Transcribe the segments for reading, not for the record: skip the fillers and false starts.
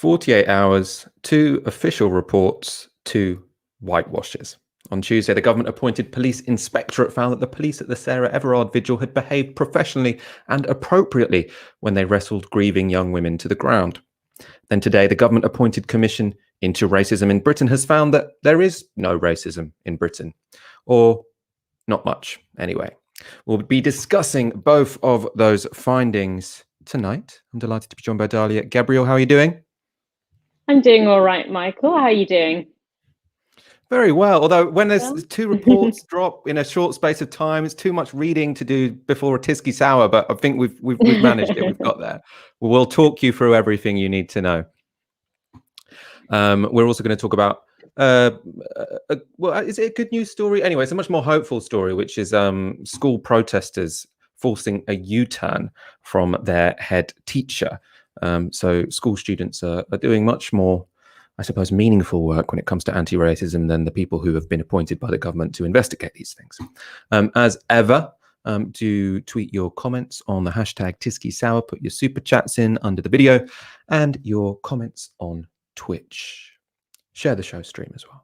48 hours, 2 official reports, 2 whitewashes. On Tuesday, the government-appointed police inspectorate found that the police at the Sarah Everard vigil had behaved professionally and appropriately when they wrestled grieving young women to the ground. Then today, the government-appointed Commission into Racism in Britain has found that there is no racism in Britain, or not much anyway. We'll be discussing both of those findings tonight. I'm delighted to be joined by Dalia. Gebrial, how are you doing? I'm doing all right, Michael. How are you doing? Very well, although when there's 2 reports drop in a short space of time, it's too much reading to do before a Tisky Sour, but I think we've managed it. We've got there. We'll talk you through everything you need to know. We're also going to talk about, well, is it a good news story? Anyway, it's a much more hopeful story, which is school protesters forcing a U-turn from their head teacher. So school students are doing much more, I suppose, meaningful work when it comes to anti-racism than the people who have been appointed by the government to investigate these things. As ever, do tweet your comments on the hashtag Tisky Sour, put your super chats in under the video, and your comments on Twitch. Share the show stream as well.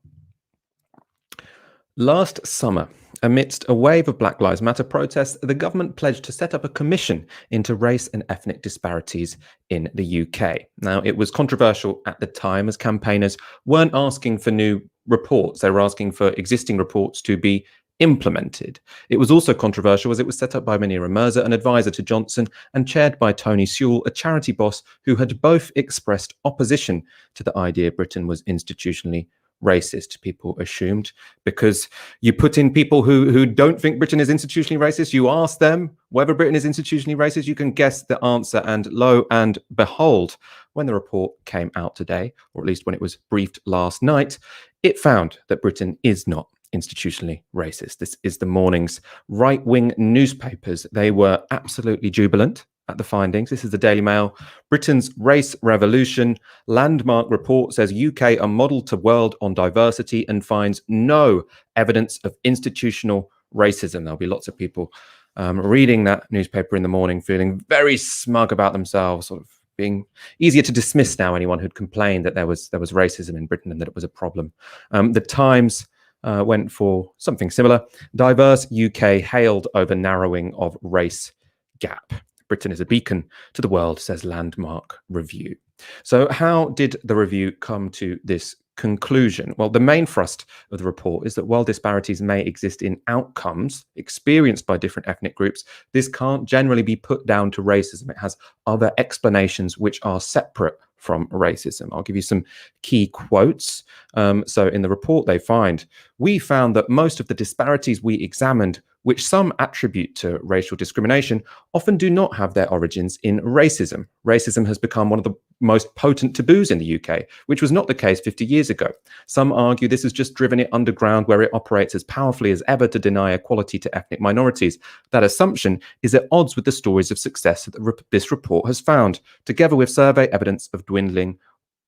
Last summer, amidst a wave of Black Lives Matter protests, the government pledged to set up a commission into race and ethnic disparities in the UK. Now, it was controversial at the time as campaigners weren't asking for new reports. They were asking for existing reports to be implemented. It was also controversial as it was set up by Munira Mirza, an advisor to Johnson, and chaired by Tony Sewell, a charity boss who had both expressed opposition to the idea Britain was institutionally racist. People assumed because you put in people who don't think Britain is institutionally racist, you ask them whether Britain is institutionally racist, you can guess the answer, and lo and behold, when the report came out today, or at least when it was briefed last night, it found that Britain is not institutionally racist. This is the morning's right-wing newspapers. They were absolutely jubilant at the findings. This is the Daily Mail. Britain's race revolution landmark report says UK are model to world on diversity and finds no evidence of institutional racism. There'll be lots of people reading that newspaper in the morning feeling very smug about themselves, sort of being easier to dismiss now anyone who'd complained that there was racism in Britain and that it was a problem. The Times went for something similar. Diverse UK hailed over narrowing of race gap. Britain is a beacon to the world, says Landmark Review. So how did the review come to this conclusion? Well, the main thrust of the report is that while disparities may exist in outcomes experienced by different ethnic groups, this can't generally be put down to racism. It has other explanations which are separate from racism. I'll give you some key quotes. So in the report they find, we found that most of the disparities we examined, which some attribute to racial discrimination, often do not have their origins in racism. Racism has become one of the most potent taboos in the UK, which was not the case 50 years ago. Some argue this has just driven it underground, where it operates as powerfully as ever to deny equality to ethnic minorities. That assumption is at odds with the stories of success that this report has found, together with survey evidence of dwindling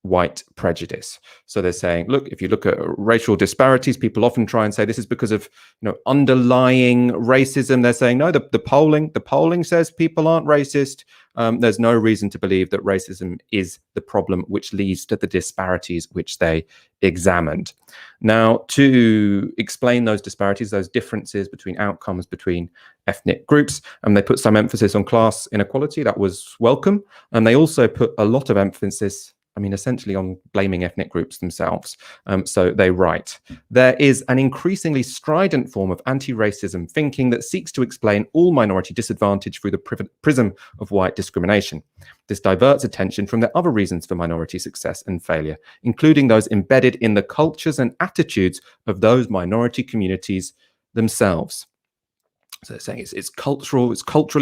white prejudice. So they're saying, look, if you look at racial disparities, people often try and say this is because of, underlying racism. They're saying, no, the polling says people aren't racist. There's no reason to believe that racism is the problem which leads to the disparities which they examined. Now, to explain those disparities, those differences between outcomes between ethnic groups, they put some emphasis on class inequality. That was welcome. And they also put a lot of emphasis, essentially on blaming ethnic groups themselves. So they write, there is an increasingly strident form of anti-racism thinking that seeks to explain all minority disadvantage through the prism of white discrimination. This diverts attention from the other reasons for minority success and failure, including those embedded in the cultures and attitudes of those minority communities themselves. So they're saying it's cultural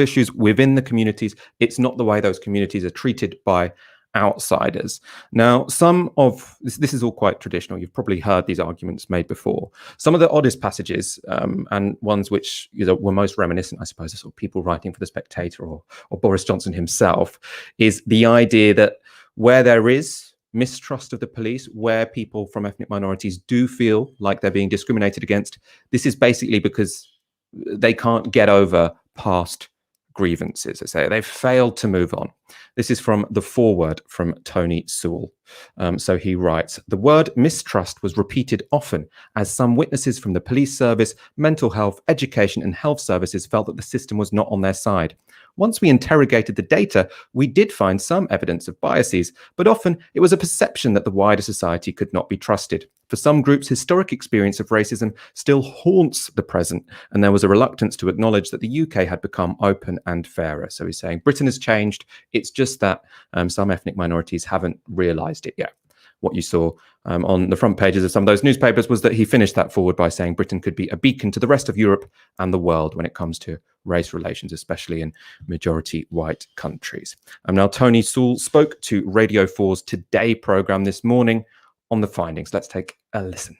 issues within the communities. It's not the way those communities are treated by outsiders. Now, some of this is all quite traditional. You've probably heard these arguments made before. Some of the oddest passages and ones which were most reminiscent, I suppose, of sort of people writing for The Spectator or Boris Johnson himself, is the idea that where there is mistrust of the police, where people from ethnic minorities do feel like they're being discriminated against, this is basically because they can't get over past grievances. They say they've failed to move on. This is from the foreword from Tony Sewell. So he writes, the word mistrust was repeated often as some witnesses from the police service, mental health, education and health services felt that the system was not on their side. Once we interrogated the data, we did find some evidence of biases, but often it was a perception that the wider society could not be trusted. For some groups, historic experience of racism still haunts the present, and there was a reluctance to acknowledge that the UK had become open and fairer. So he's saying Britain has changed. It's just that some ethnic minorities haven't realised it yet. What you saw on the front pages of some of those newspapers was that he finished that forward by saying Britain could be a beacon to the rest of Europe and the world when it comes to race relations, especially in majority white countries. Now, Tony Sewell spoke to Radio 4's Today programme this morning on the findings. Let's take a listen.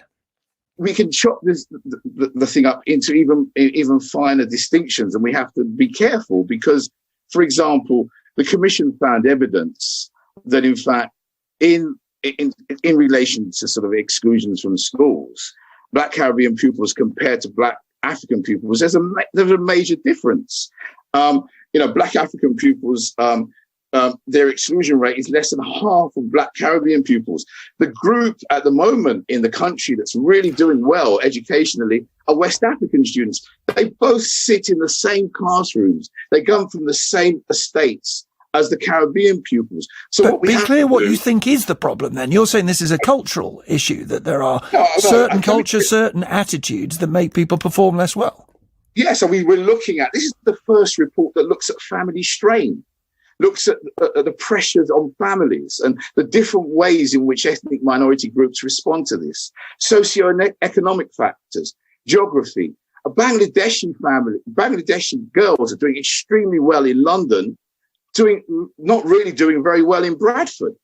We can chop the thing up into even finer distinctions, and we have to be careful because, for example, the Commission found evidence that, in fact, in relation to sort of exclusions from schools, Black Caribbean pupils compared to Black African pupils, there's a major difference. Black African pupils, their exclusion rate is less than half of Black Caribbean pupils. The group at the moment in the country that's really doing well educationally are West African students. They both sit in the same classrooms. They come from the same estates as the Caribbean pupils. So but what we be have clear to what do, you think is the problem then. You're saying this is a cultural issue, that there are certain cultures, certain attitudes that make people perform less well. Yeah, so we were looking at, this is the first report that looks at family strain, looks at the pressures on families and the different ways in which ethnic minority groups respond to this, socio-economic factors, geography. A Bangladeshi family, Bangladeshi girls are doing extremely well in London, not really doing very well in Bradford.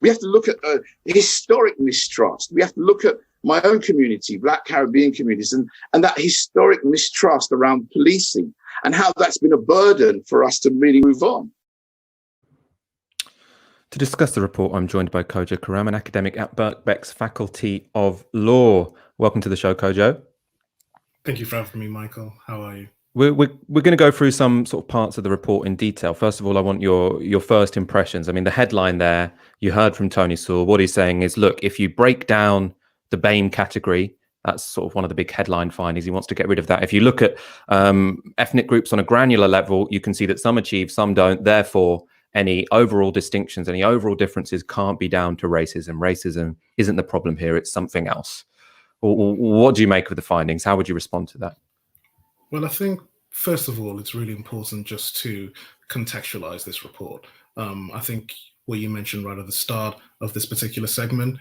We have to look at historic mistrust. We have to look at my own community, Black Caribbean communities, and that historic mistrust around policing and how that's been a burden for us to really move on. To discuss the report, I'm joined by Kojo Karam, an academic at Birkbeck's Faculty of Law. Welcome to the show, Kojo. Thank you for having me, Michael. How are you? We're going to go through some sort of parts of the report in detail. First of all, I want your first impressions. I mean, the headline there, you heard from Tony Sewell. What he's saying is, look, if you break down the BAME category, that's sort of one of the big headline findings. He wants to get rid of that. If you look at ethnic groups on a granular level, you can see that some achieve, some don't. Therefore, any overall distinctions, any overall differences can't be down to racism. Racism isn't the problem here. It's something else. What do you make of the findings? How would you respond to that? Well, I think, first of all, it's really important just to contextualize this report. I think what you mentioned right at the start of this particular segment,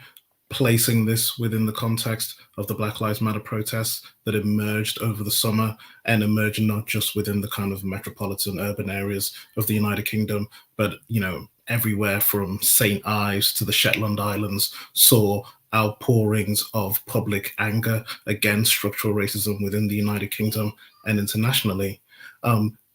placing this within the context of the Black Lives Matter protests that emerged over the summer and emerged not just within the kind of metropolitan urban areas of the United Kingdom, but, everywhere from St. Ives to the Shetland Islands saw outpourings of public anger against structural racism within the United Kingdom and internationally.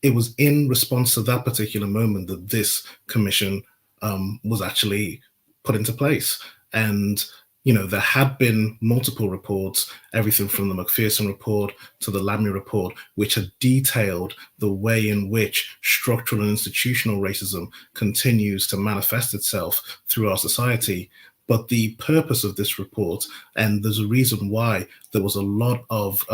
It was in response to that particular moment that this commission was actually put into place. And, there had been multiple reports, everything from the McPherson report to the Lammy report, which had detailed the way in which structural and institutional racism continues to manifest itself through our society. But the purpose of this report, and there's a reason why there was a lot of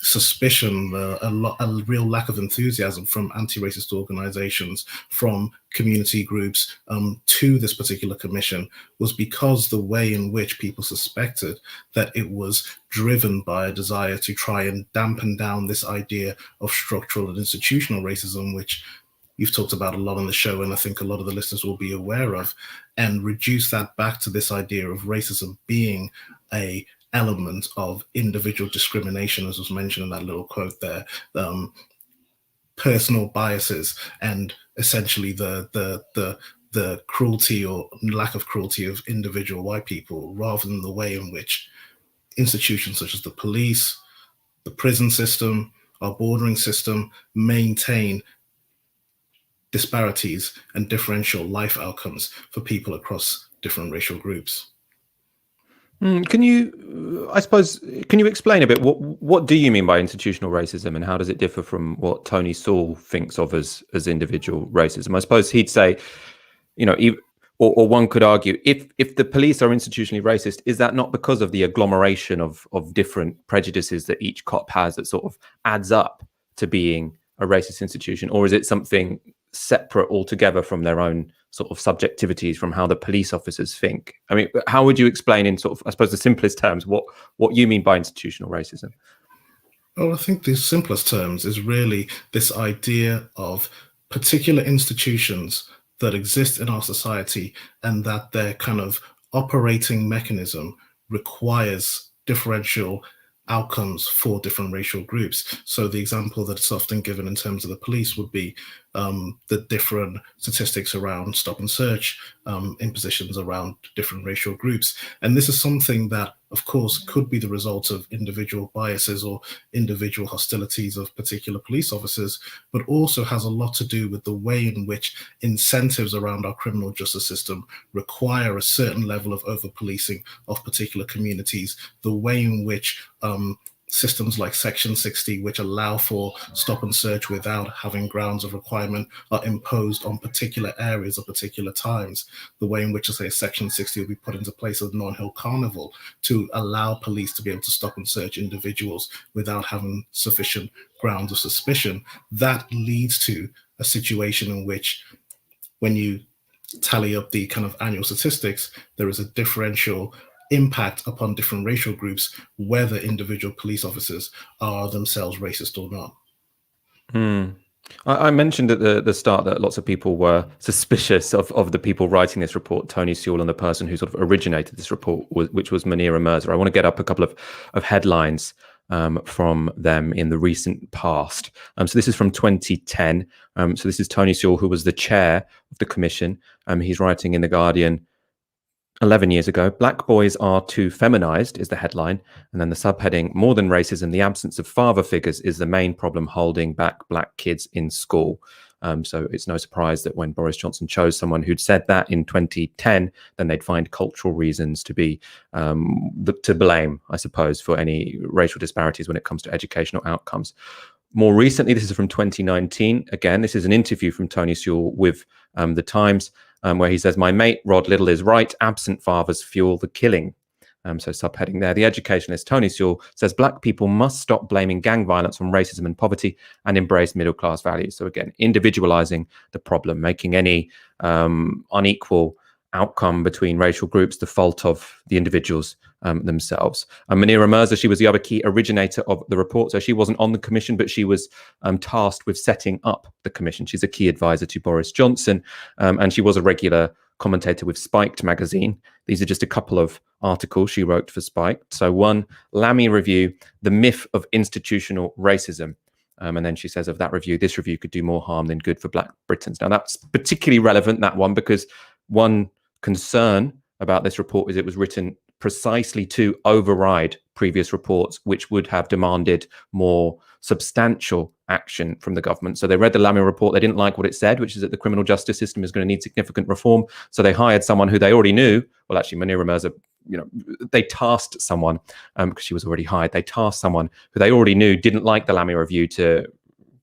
suspicion, a real lack of enthusiasm from anti-racist organizations, from community groups to this particular commission, was because the way in which people suspected that it was driven by a desire to try and dampen down this idea of structural and institutional racism, which you've talked about a lot on the show, and I think a lot of the listeners will be aware of, and reduce that back to this idea of racism being a element of individual discrimination, as was mentioned in that little quote there, personal biases, and essentially the cruelty or lack of cruelty of individual white people, rather than the way in which institutions such as the police, the prison system, our bordering system maintain disparities and differential life outcomes for people across different racial groups. Can you, I suppose, can you explain a bit what do you mean by institutional racism, and how does it differ from what Tony Sewell thinks of as individual racism? I suppose he'd say, you know, or one could argue, if the police are institutionally racist, is that not because of the agglomeration of different prejudices that each cop has that sort of adds up to being a racist institution, or is it something separate altogether from their own sort of subjectivities, from how the police officers think? I mean, how would you explain in sort of, I suppose, the simplest terms, what you mean by institutional racism? Well, I think the simplest terms is really this idea of particular institutions that exist in our society, and that their kind of operating mechanism requires differential outcomes for different racial groups. So the example that's often given in terms of the police would be the different statistics around stop and search impositions around different racial groups. And this is something that, of course, could be the result of individual biases or individual hostilities of particular police officers, but also has a lot to do with the way in which incentives around our criminal justice system require a certain level of over-policing of particular communities, the way in which systems like Section 60, which allow for stop and search without having grounds of requirement, are imposed on particular areas at particular times. The way in which, say, Section 60 will be put into place at Norn Hill Carnival to allow police to be able to stop and search individuals without having sufficient grounds of suspicion. That leads to a situation in which, when you tally up the kind of annual statistics, there is a differential impact upon different racial groups, whether individual police officers are themselves racist or not. I mentioned at the start that lots of people were suspicious of the people writing this report, Tony Sewell, and the person who sort of originated this report, which was Munira Mirza. I want to get up a couple of headlines from them in the recent past. So this is from 2010. So this is Tony Sewell, who was the chair of the commission. He's writing in The Guardian, 11 years ago, "Black boys are too feminized" is the headline. And then the subheading, "More than racism, the absence of father figures is the main problem holding back black kids in school." So it's no surprise that when Boris Johnson chose someone who'd said that in 2010, then they'd find cultural reasons to be to blame, I suppose, for any racial disparities when it comes to educational outcomes. More recently, this is from 2019. Again, this is an interview from Tony Sewell with The Times, where he says, "My mate Rod Little is right. Absent fathers fuel the killing." So subheading there. The educationalist Tony Sewell says black people must stop blaming gang violence on racism and poverty and embrace middle-class values. So again, individualizing the problem, making any unequal outcome between racial groups the fault of the individuals themselves. Munira Mirza, she was the other key originator of the report. So she wasn't on the commission, but she was tasked with setting up the commission. She's a key advisor to Boris Johnson, and she was a regular commentator with Spiked magazine. These are just a couple of articles she wrote for Spiked. So one, Lammy Review, The Myth of Institutional Racism. And then she says of that review, "This review could do more harm than good for Black Britons." Now that's particularly relevant, that one, because one concern about this report is it was written precisely to override previous reports, which would have demanded more substantial action from the government. So they read the Lammy report, they didn't like what it said, which is that the criminal justice system is going to need significant reform. So they hired someone who they already knew. Well, actually, Munira Mirza, they tasked someone, because she was already hired, they tasked someone who they already knew didn't like the Lammy review to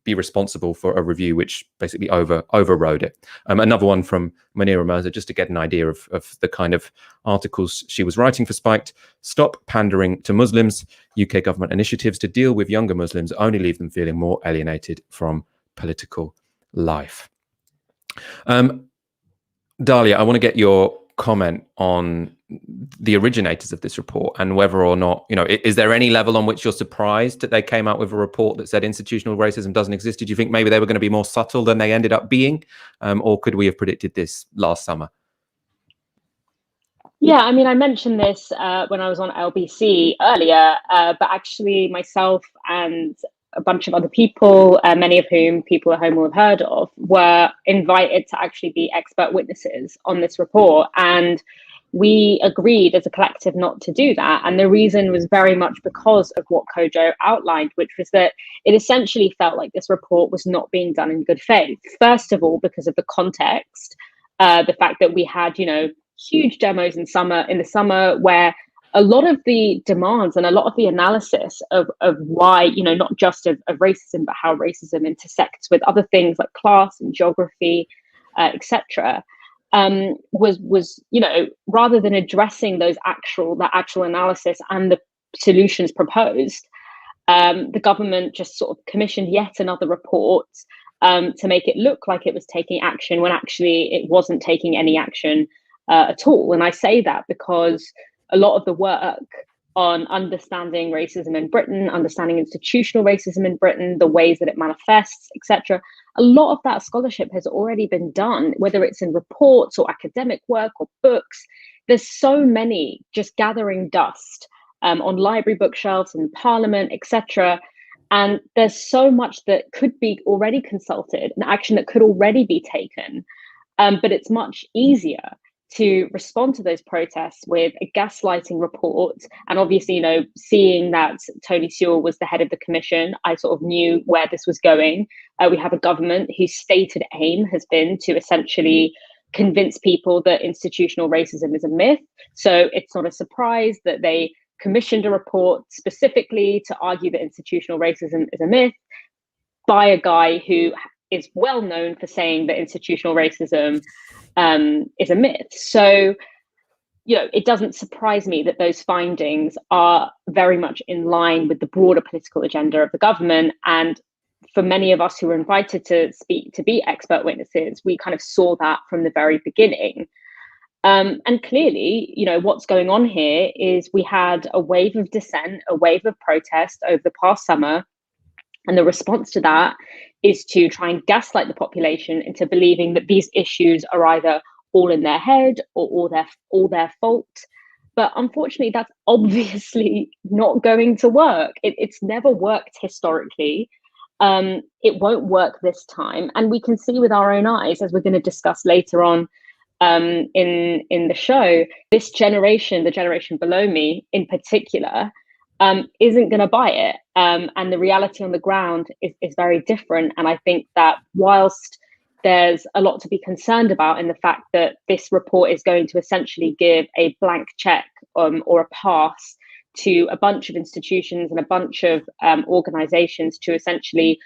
be responsible for a review which basically overrode it. Another one from Munira Mirza, just to get an idea of the kind of articles she was writing for Spiked. "Stop pandering to Muslims. UK government initiatives to deal with younger Muslims only leave them feeling more alienated from political life." Dalia, I want to get your comment on the originators of this report and whether or not, is there any level on which you're surprised that they came out with a report that said institutional racism doesn't exist? Did you think maybe they were going to be more subtle than they ended up being? Or could we have predicted this last summer? Yeah, I mean, I mentioned this when I was on LBC earlier, but actually myself and a bunch of other people, many of whom people at home will have heard of, were invited to actually be expert witnesses on this report. And we agreed as a collective not to do that. And the reason was very much because of what Kojo outlined, which was that it essentially felt like this report was not being done in good faith. First of all, because of the context, the fact that we had, huge demos in the summer where a lot of the demands and a lot of the analysis of why, not just of racism, but how racism intersects with other things like class and geography, etc., was rather than addressing that actual analysis and the solutions proposed, the government just sort of commissioned yet another report to make it look like it was taking action when actually it wasn't taking any action at all. And I say that because a lot of the work on understanding racism in Britain, understanding institutional racism in Britain, the ways that it manifests, etc., a lot of that scholarship has already been done, whether it's in reports or academic work or books. There's so many just gathering dust on library bookshelves and Parliament, etc. And there's so much that could be already consulted and action that could already be taken. But it's much easier to respond to those protests with a gaslighting report. And obviously, seeing that Tony Sewell was the head of the commission, I sort of knew where this was going. We have a government whose stated aim has been to essentially convince people that institutional racism is a myth. So it's not a surprise that they commissioned a report specifically to argue that institutional racism is a myth by a guy who is well known for saying that institutional racism is a myth. So, it doesn't surprise me that those findings are very much in line with the broader political agenda of the government. And for many of us who were invited to speak, to be expert witnesses, we kind of saw that from the very beginning. And clearly, what's going on here is we had a wave of dissent, a wave of protest over the past summer. And the response to that is to try and gaslight the population into believing that these issues are either all in their head or all their fault. But unfortunately, that's obviously not going to work. It's never worked historically. It won't work this time. And we can see with our own eyes, as we're going to discuss later on in the show, this generation, the generation below me in particular, isn't going to buy it. And the reality on the ground is very different. And I think that whilst there's a lot to be concerned about in the fact that this report is going to essentially give a blank check or a pass to a bunch of institutions and a bunch of organizations to essentially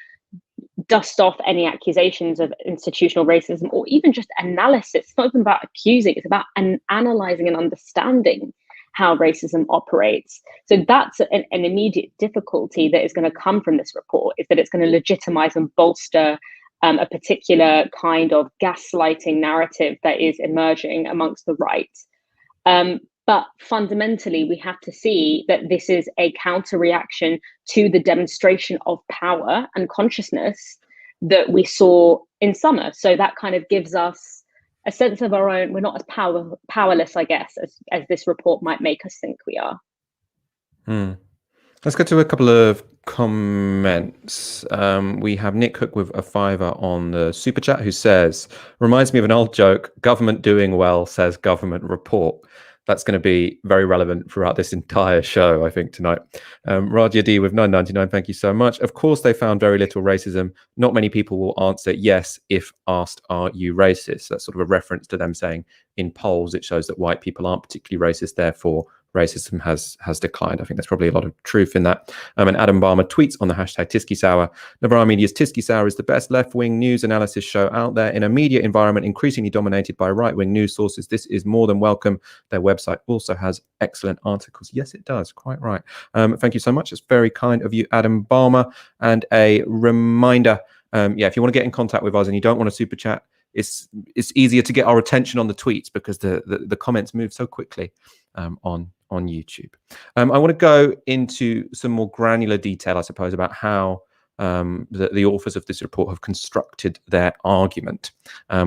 dust off any accusations of institutional racism or even just analysis. It's not even about accusing, it's about analyzing and understanding how racism operates. So that's an immediate difficulty that is going to come from this report, is that it's going to legitimize and bolster a particular kind of gaslighting narrative that is emerging amongst the right. But fundamentally, we have to see that this is a counter-reaction to the demonstration of power and consciousness that we saw in summer. So that kind of gives us a sense of our own, we're not as powerless, I guess, as this report might make us think we are. Let's go to a couple of comments. We have Nick Hook with a $5 on the super chat who says, reminds me of an old joke, government doing well, says government report. That's going to be very relevant throughout this entire show, I think, tonight. Radia D with $9.99, thank you so much. Of course, they found very little racism. Not many people will answer yes if asked, are you racist? That's sort of a reference to them saying in polls, it shows that white people aren't particularly racist, therefore racism has declined. I think there's probably a lot of truth in that. And Adam Barmer tweets on the hashtag Tisky Sour. Novara Media's Tisky Sour is the best left-wing news analysis show out there in a media environment increasingly dominated by right-wing news sources. This is more than welcome. Their website also has excellent articles. Yes, it does. Quite right. Thank you so much. It's very kind of you, Adam Barmer. And a reminder, if you want to get in contact with us and you don't want to super chat, it's easier to get our attention on the tweets because the comments move so quickly on YouTube. I want to go into some more granular detail, I suppose, about how the authors of this report have constructed their argument,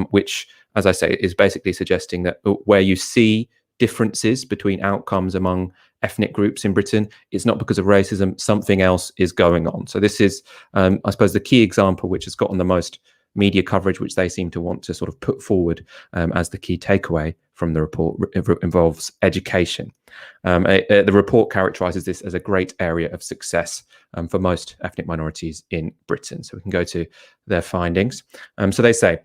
which, as I say, is basically suggesting that where you see differences between outcomes among ethnic groups in Britain, it's not because of racism, something else is going on. So this is, I suppose, the key example which has gotten the most media coverage, which they seem to want to sort of put forward as the key takeaway from the report involves education. The report characterises this as a great area of success for most ethnic minorities in Britain. So we can go to their findings. So they say,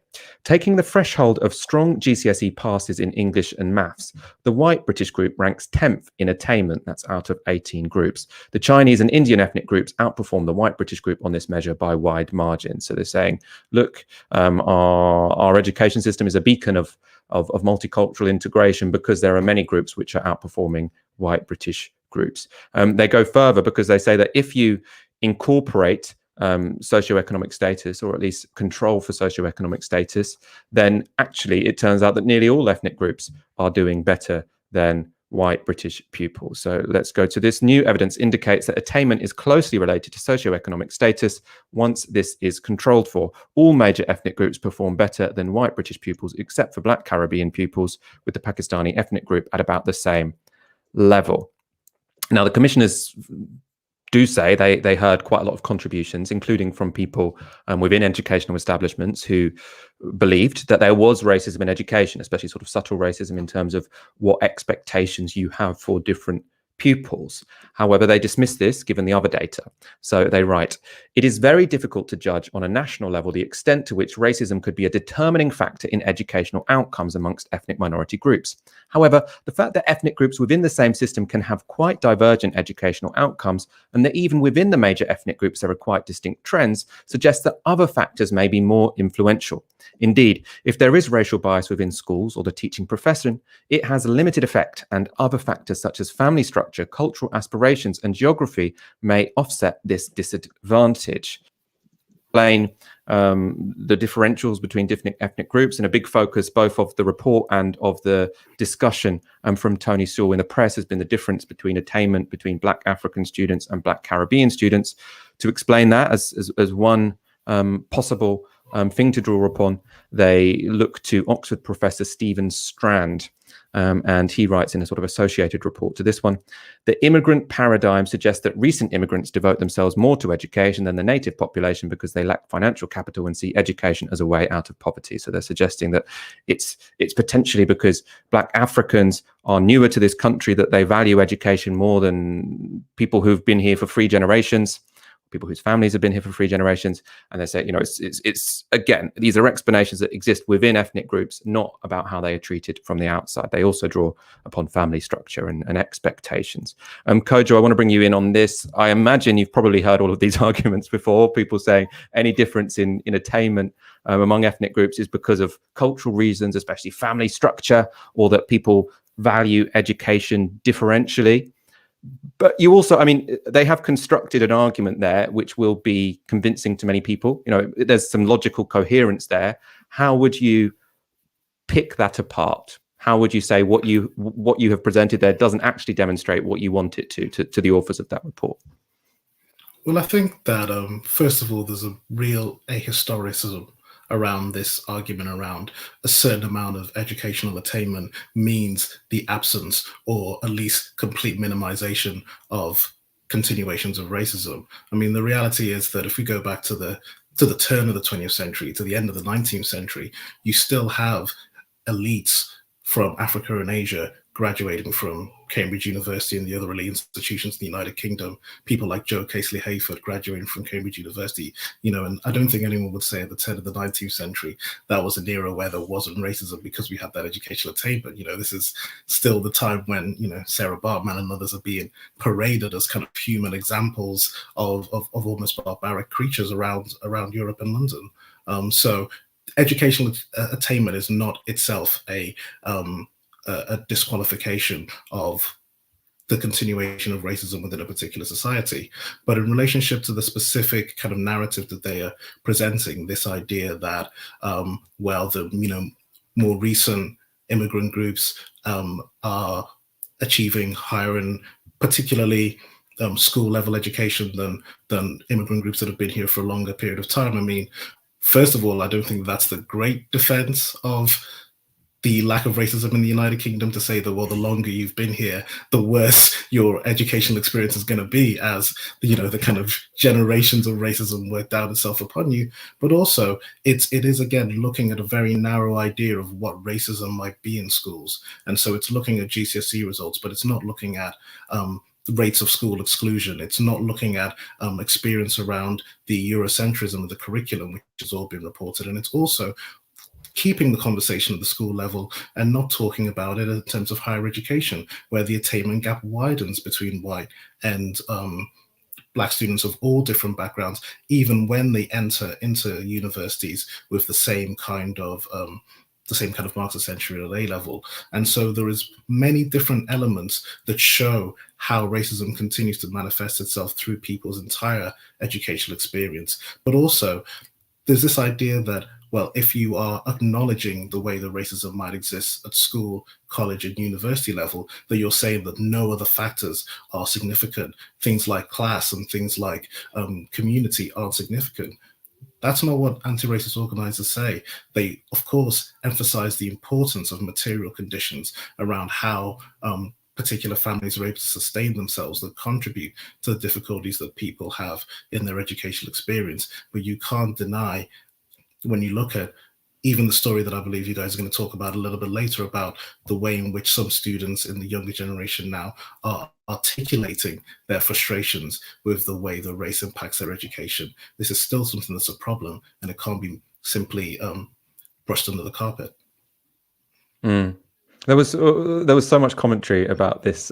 taking the threshold of strong GCSE passes in English and maths, the white British group ranks 10th in attainment. That's out of 18 groups. The Chinese and Indian ethnic groups outperform the white British group on this measure by wide margins. So they're saying, look, our education system is a beacon of multicultural integration because there are many groups which are outperforming white British groups. They go further because they say that if you incorporate socioeconomic status, or at least control for socioeconomic status, then actually it turns out that nearly all ethnic groups are doing better than white British pupils. So let's go to this. New evidence indicates that attainment is closely related to socioeconomic status once this is controlled for. All major ethnic groups perform better than white British pupils, except for Black Caribbean pupils, with the Pakistani ethnic group at about the same level. Now, the commissioners do say they heard quite a lot of contributions, including from people within educational establishments who believed that there was racism in education, especially sort of subtle racism in terms of what expectations you have for different pupils. However, they dismiss this given the other data. So they write, it is very difficult to judge on a national level the extent to which racism could be a determining factor in educational outcomes amongst ethnic minority groups. However, the fact that ethnic groups within the same system can have quite divergent educational outcomes, and that even within the major ethnic groups there are quite distinct trends, suggests that other factors may be more influential. Indeed, if there is racial bias within schools or the teaching profession, it has a limited effect, and other factors such as family structure, cultural aspirations, and geography may offset this disadvantage. Explain the differentials between different ethnic groups, and a big focus both of the report and of the discussion from Tony Sewell in the press has been the difference between attainment between Black African students and Black Caribbean students. To explain that as one possible thing to draw upon, they look to Oxford professor Stephen Strand, and he writes in a sort of associated report to this one, the immigrant paradigm suggests that recent immigrants devote themselves more to education than the native population because they lack financial capital and see education as a way out of poverty. So they're suggesting that it's potentially because Black Africans are newer to this country that they value education more than people who've been here for 3 generations, people whose families have been here for 3 generations. And they say, it's again, these are explanations that exist within ethnic groups, not about how they are treated from the outside. They also draw upon family structure and expectations. Kojo, I want to bring you in on this. I imagine you've probably heard all of these arguments before, people saying any difference in attainment among ethnic groups is because of cultural reasons, especially family structure, or that people value education differentially. But you also, they have constructed an argument there which will be convincing to many people. There's some logical coherence there. How would you pick that apart? How would you say what you have presented there doesn't actually demonstrate what you want it to the authors of that report? Well, I think that first of all, there's a real ahistoricism around this argument around a certain amount of educational attainment means the absence or at least complete minimization of continuations of racism. The reality is that if we go back to the turn of the 20th century, to the end of the 19th century, you still have elites from Africa and Asia graduating from Cambridge University and the other elite institutions in the United Kingdom, people like Joe Casely-Hayford graduating from Cambridge University, and I don't think anyone would say at the turn of the 19th century that was an era where there wasn't racism because we had that educational attainment. This is still the time when, Sarah Bartman and others are being paraded as kind of human examples of almost barbaric creatures around Europe and London. So educational attainment is not itself a disqualification of the continuation of racism within a particular society. But in relationship to the specific kind of narrative that they are presenting, this idea that, the more recent immigrant groups are achieving higher and particularly school level education than immigrant groups that have been here for a longer period of time. First of all, I don't think that's the great defense of the lack of racism in the United Kingdom to say that, well, the longer you've been here, the worse your educational experience is going to be, as the kind of generations of racism worked out itself upon you. But also, it is again looking at a very narrow idea of what racism might be in schools, and so it's looking at GCSE results, but it's not looking at rates of school exclusion. It's not looking at experience around the Eurocentrism of the curriculum, which has all been reported, and it's also keeping the conversation at the school level and not talking about it in terms of higher education, where the attainment gap widens between white and Black students of all different backgrounds, even when they enter into universities with the same kind of marks essentially at A level. And so there is many different elements that show how racism continues to manifest itself through people's entire educational experience. But also there's this idea that, well, if you are acknowledging the way that racism might exist at school, college, and university level, that you're saying that no other factors are significant. Things like class and things like community aren't significant. That's not what anti-racist organizers say. They, of course, emphasize the importance of material conditions around how particular families are able to sustain themselves, that contribute to the difficulties that people have in their educational experience. But you can't deny, when you look at even the story that I believe you guys are going to talk about a little bit later, about the way in which some students in the younger generation now are articulating their frustrations with the way that race impacts their education. This is still something that's a problem, and it can't be simply brushed under the carpet. There was so much commentary about this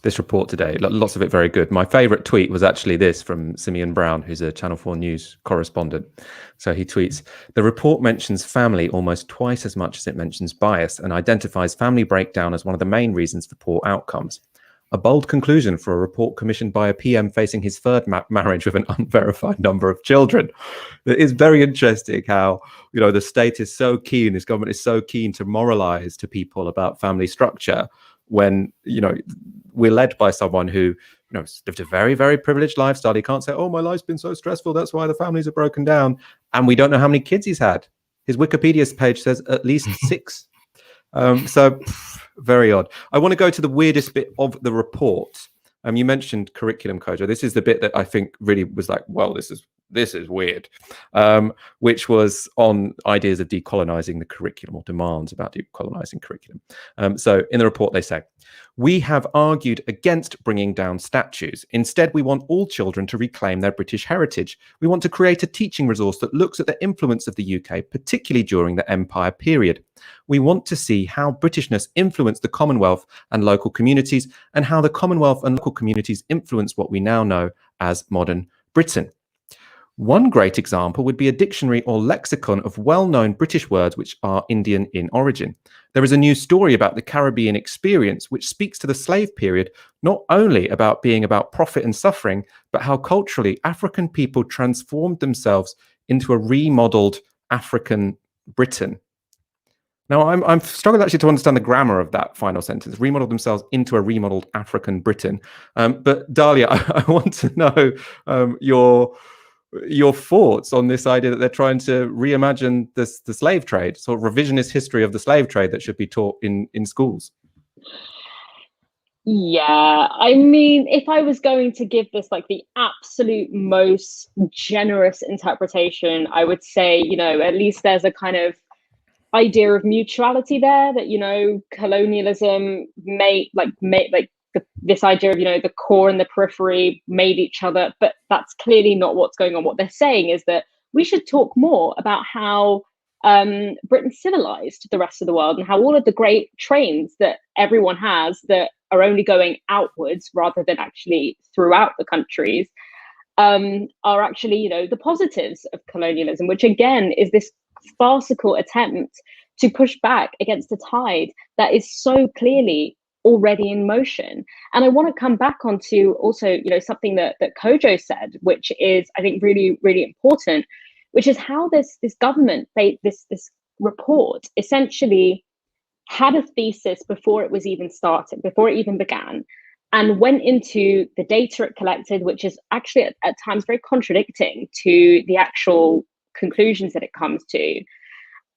this report today, lots of it very good. My favorite tweet was actually this from Simeon Brown, who's a Channel 4 News correspondent. So he tweets, "The report mentions family almost twice as much as it mentions bias, and identifies family breakdown as one of the main reasons for poor outcomes. A bold conclusion for a report commissioned by a PM facing his third marriage with an unverified number of children." It is very interesting how, the state is so keen, this government is so keen to moralize to people about family structure, when, we're led by someone who, lived a very, very privileged lifestyle. He can't say, oh, my life's been so stressful, that's why the families are broken down. And we don't know how many kids he's had. His Wikipedia page says at least 6. So very odd. I want to go to the weirdest bit of the report. You mentioned curriculum, Kojo. This is the bit that I think really was like, well, this is weird, which was on ideas of decolonizing the curriculum, or demands about decolonizing curriculum. So in the report, they say, "We have argued against bringing down statues. Instead, we want all children to reclaim their British heritage. We want to create a teaching resource that looks at the influence of the UK, particularly during the Empire period. We want to see how Britishness influenced the Commonwealth and local communities, and how the Commonwealth and local communities influence what we now know as modern Britain. One great example would be a dictionary or lexicon of well-known British words which are Indian in origin. There is a new story about the Caribbean experience which speaks to the slave period, not only about being about profit and suffering, but how culturally African people transformed themselves into a remodeled African Britain." Now, I'm struggling actually to understand the grammar of that final sentence, remodeled themselves into a remodeled African Britain. But Dalia, I want to know your thoughts on this idea that they're trying to reimagine the slave trade, sort of revisionist history of the slave trade that should be taught in schools. Yeah, I mean, if I was going to give this like the absolute most generous interpretation, I would say, at least there's a kind of idea of mutuality there, that, colonialism this idea of, the core and the periphery made each other, but that's clearly not what's going on. What they're saying is that we should talk more about how Britain civilized the rest of the world, and how all of the great trains that everyone has that are only going outwards rather than actually throughout the countries are actually, the positives of colonialism, which again is this farcical attempt to push back against a tide that is so clearly already in motion. And I want to come back onto also, something that Kojo said, which is, I think, really, really important, which is how this government, this report essentially had a thesis before it was even started, before it even began, and went into the data it collected, which is actually at times very contradicting to the actual conclusions that it comes to.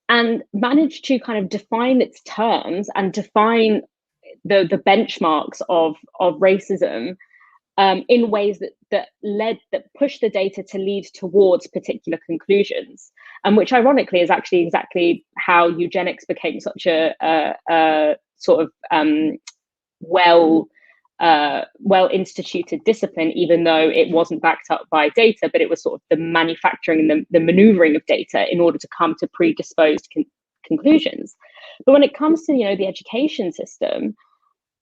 and managed to kind of define its terms and define the benchmarks of racism in ways that pushed the data to lead towards particular conclusions, and which ironically is actually exactly how eugenics became such a sort of well instituted discipline, even though it wasn't backed up by data, but it was sort of the manufacturing and the maneuvering of data in order to come to predisposed conclusions. But when it comes to the education system,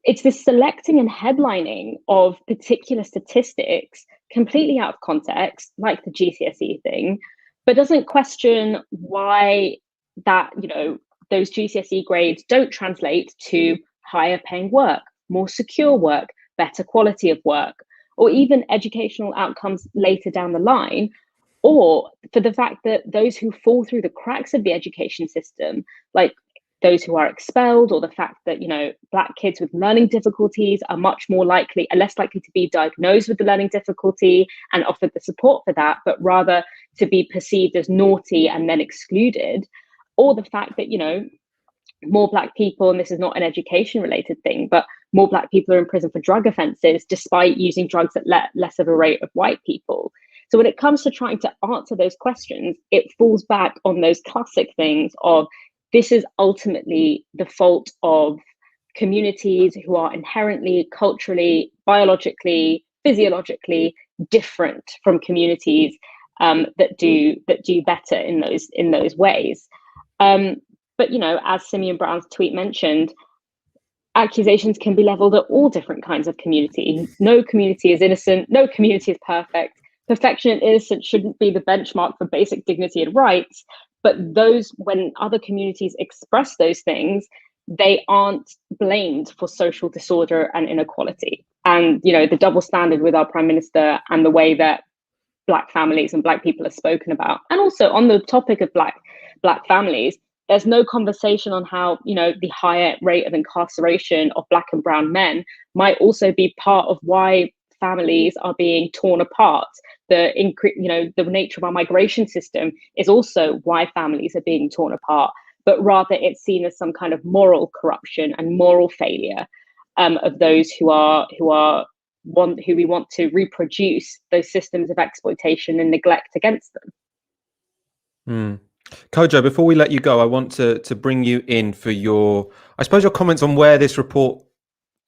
it's this selecting and headlining of particular statistics completely out of context, like the GCSE thing, but doesn't question why that, those GCSE grades don't translate to higher paying work, more secure work, better quality of work, or even educational outcomes later down the line, or for the fact that those who fall through the cracks of the education system, like those who are expelled, or the fact that Black kids with learning difficulties are less likely to be diagnosed with the learning difficulty and offered the support for that, but rather to be perceived as naughty and then excluded, or the fact that more Black people, and this is not an education related thing, but more Black people are in prison for drug offences despite using drugs at less of a rate of white people. So when it comes to trying to answer those questions, it falls back on those classic things of, this is ultimately the fault of communities who are inherently, culturally, biologically, physiologically different from communities that do better in those ways. But as Simeon Brown's tweet mentioned, accusations can be leveled at all different kinds of community. No community is innocent. No community is perfect. Perfection and innocence shouldn't be the benchmark for basic dignity and rights. But when other communities express those things, they aren't blamed for social disorder and inequality. And, the double standard with our Prime Minister and the way that Black families and Black people are spoken about. And also on the topic of Black families, there's no conversation on how, the higher rate of incarceration of Black and brown men might also be part of why families are being torn apart. The nature of our migration system is also why families are being torn apart, but rather it's seen as some kind of moral corruption and moral failure of those who we want to reproduce those systems of exploitation and neglect against them. Kojo, before we let you go, I want to bring you in for your comments on where this report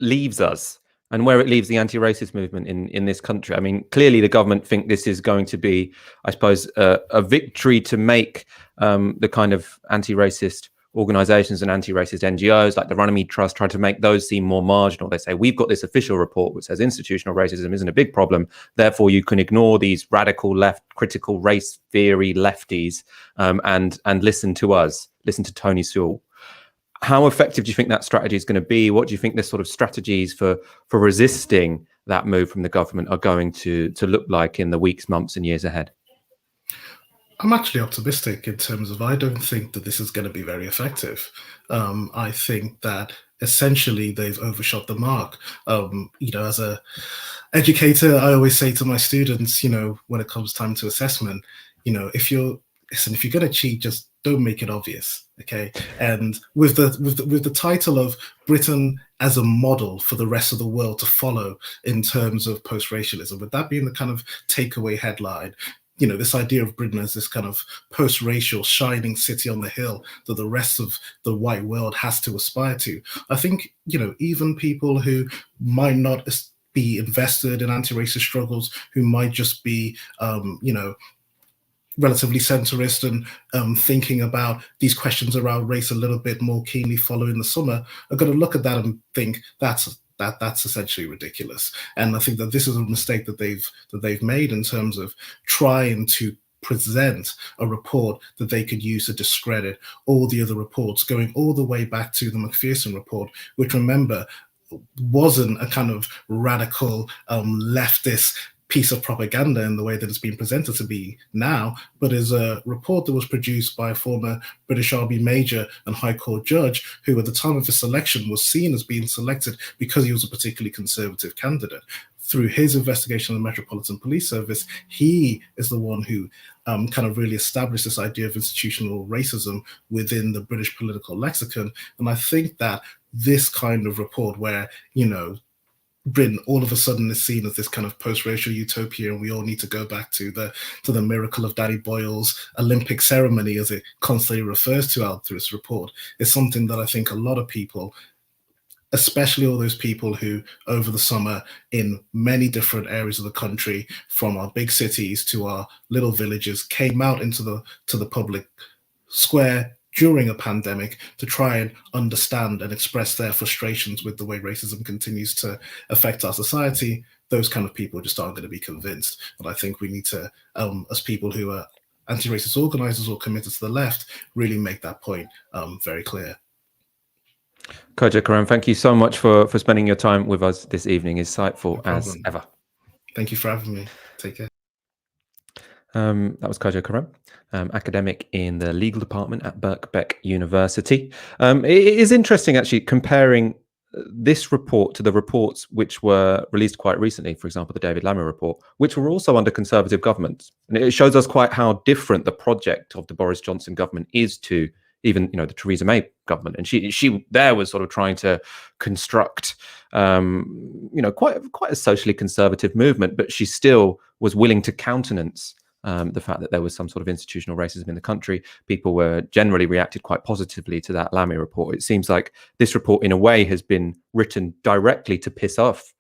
leaves us and where it leaves the anti-racist movement in this country. I mean, clearly the government think this is going to be, a victory to make the kind of anti-racist organizations and anti-racist NGOs like the Runnymede Trust try to make those seem more marginal. They say, we've got this official report which says institutional racism isn't a big problem, therefore you can ignore these radical left critical race theory lefties and listen to us, listen to Tony Sewell. How effective do you think that strategy is going to be? What do you think the sort of strategies for resisting that move from the government are going to look like in the weeks, months and years ahead? I'm actually optimistic in terms of, I don't think that this is going to be very effective. I think that essentially they've overshot the mark. As a educator, I always say to my students, when it comes time to assessment, if you're going to cheat, just don't make it obvious. Okay. And with the title of Britain as a model for the rest of the world to follow in terms of post-racialism, with that being the kind of takeaway headline, this idea of Britain as this kind of post-racial shining city on the hill that the rest of the white world has to aspire to. I think, even people who might not be invested in anti-racist struggles, who might just be, relatively centrist and thinking about these questions around race a little bit more keenly following the summer, are going to look at that and think that's essentially ridiculous. And I think that this is a mistake that they've made in terms of trying to present a report that they could use to discredit all the other reports, going all the way back to the McPherson report, which, remember, wasn't a kind of radical leftist piece of propaganda in the way that it's been presented to be now, but is a report that was produced by a former British Army major and High Court judge who at the time of his selection was seen as being selected because he was a particularly conservative candidate. Through his investigation of the Metropolitan Police Service, he is the one who kind of really establish this idea of institutional racism within the British political lexicon. And I think that this kind of report where, Britain all of a sudden is seen as this kind of post-racial utopia, and we all need to go back to the miracle of Danny Boyle's Olympic ceremony, as it constantly refers to out through this report, is something that I think a lot of people, especially all those people who over the summer in many different areas of the country, from our big cities to our little villages, came out into the public square during a pandemic to try and understand and express their frustrations with the way racism continues to affect our society. Those kind of people just aren't going to be convinced. And I think we need to, as people who are anti-racist organizers or committed to the left, really make that point very clear. Kojo, Karam, thank you so much for spending your time with us this evening. Insightful as ever. Thank you for having me. Take care. That was Kojo Karam, academic in the legal department at Birkbeck University. It is interesting, actually, comparing this report to the reports which were released quite recently, for example, the David Lammy report, which were also under Conservative governments. And it shows us quite how different the project of the Boris Johnson government is to even, the Theresa May government. And she there was sort of trying to construct, quite a socially conservative movement, but she still was willing to countenance the fact that there was some sort of institutional racism in the country. People were generally reacted quite positively to that Lammy report. It seems like this report, in a way, has been written directly to piss off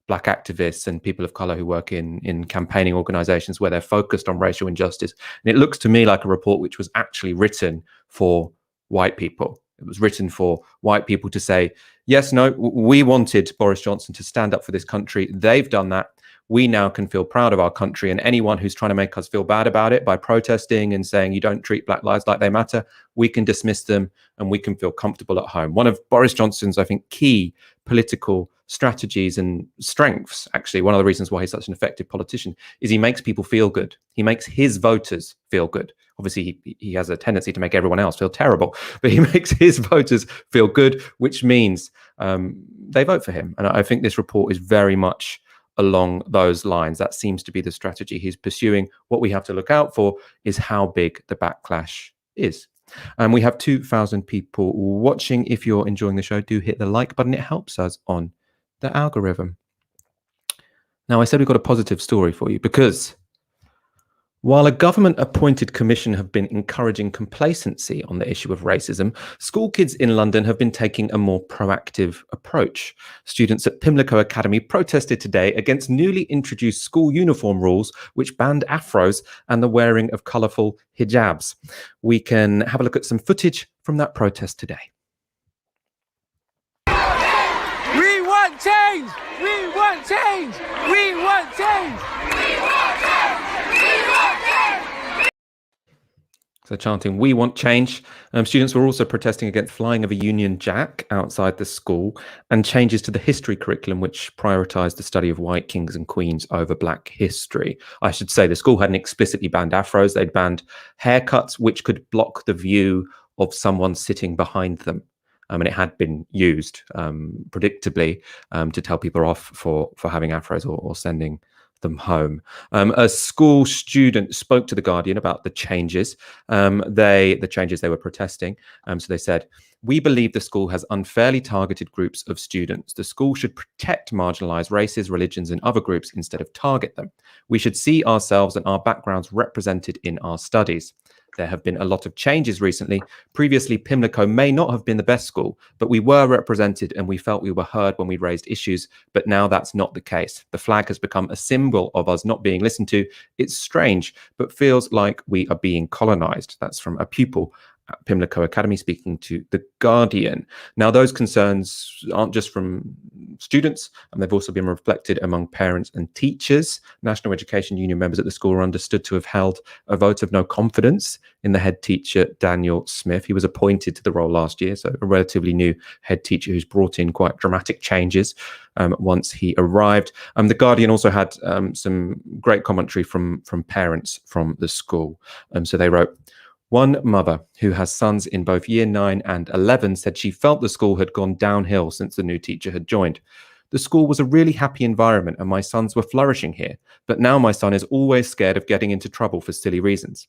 Black activists and people of color who work in campaigning organizations where they're focused on racial injustice. And it looks to me like a report which was actually written for white people. It was written for white people to say, yes, no, we wanted Boris Johnson to stand up for this country. They've done that. We now can feel proud of our country, and anyone who's trying to make us feel bad about it by protesting and saying you don't treat Black lives like they matter, we can dismiss them and we can feel comfortable at home. One of Boris Johnson's, I think, key political strategies and strengths, actually, one of the reasons why he's such an effective politician, is he makes people feel good. He makes his voters feel good. Obviously, he has a tendency to make everyone else feel terrible, but he makes his voters feel good, which means they vote for him. And I think this report is very much along those lines. That seems to be the strategy he's pursuing. What we have to look out for is how big the backlash is. And we have 2,000 people watching. If you're enjoying the show, do hit the like button. It helps us on the algorithm. Now, I said we've got a positive story for you because while a government-appointed commission have been encouraging complacency on the issue of racism, school kids in London have been taking a more proactive approach. Students at Pimlico Academy protested today against newly introduced school uniform rules which banned afros and the wearing of colourful hijabs. We can have a look at some footage from that protest today. We want change! We want change! We want change! We want change! So chanting, "We want change." Students were also protesting against flying of a Union Jack outside the school and changes to the history curriculum, which prioritised the study of white kings and queens over Black history. I should say the school hadn't explicitly banned afros. They'd banned haircuts which could block the view of someone sitting behind them. And it had been used, predictably, to tell people off for having afros or sending them home. A school student spoke to The Guardian about the changes, the changes they were protesting. So they said, "We believe the school has unfairly targeted groups of students. The school should protect marginalized races, religions, and other groups instead of target them. We should see ourselves and our backgrounds represented in our studies. There have been a lot of changes recently. Previously, Pimlico may not have been the best school, but we were represented and we felt we were heard when we raised issues. But now that's not the case. The flag has become a symbol of us not being listened to. It's strange, but feels like we are being colonized." That's from a pupil at Pimlico Academy speaking to The Guardian. Now, those concerns aren't just from students, and they've also been reflected among parents and teachers. National Education Union members at the school are understood to have held a vote of no confidence in the head teacher, Daniel Smith. He was appointed to the role last year, so a relatively new head teacher who's brought in quite dramatic changes once he arrived. The Guardian also had some great commentary from parents from the school. So they wrote, "One mother who has sons in both year 9 and 11 said she felt the school had gone downhill since the new teacher had joined. The school was a really happy environment and my sons were flourishing here, but now my son is always scared of getting into trouble for silly reasons.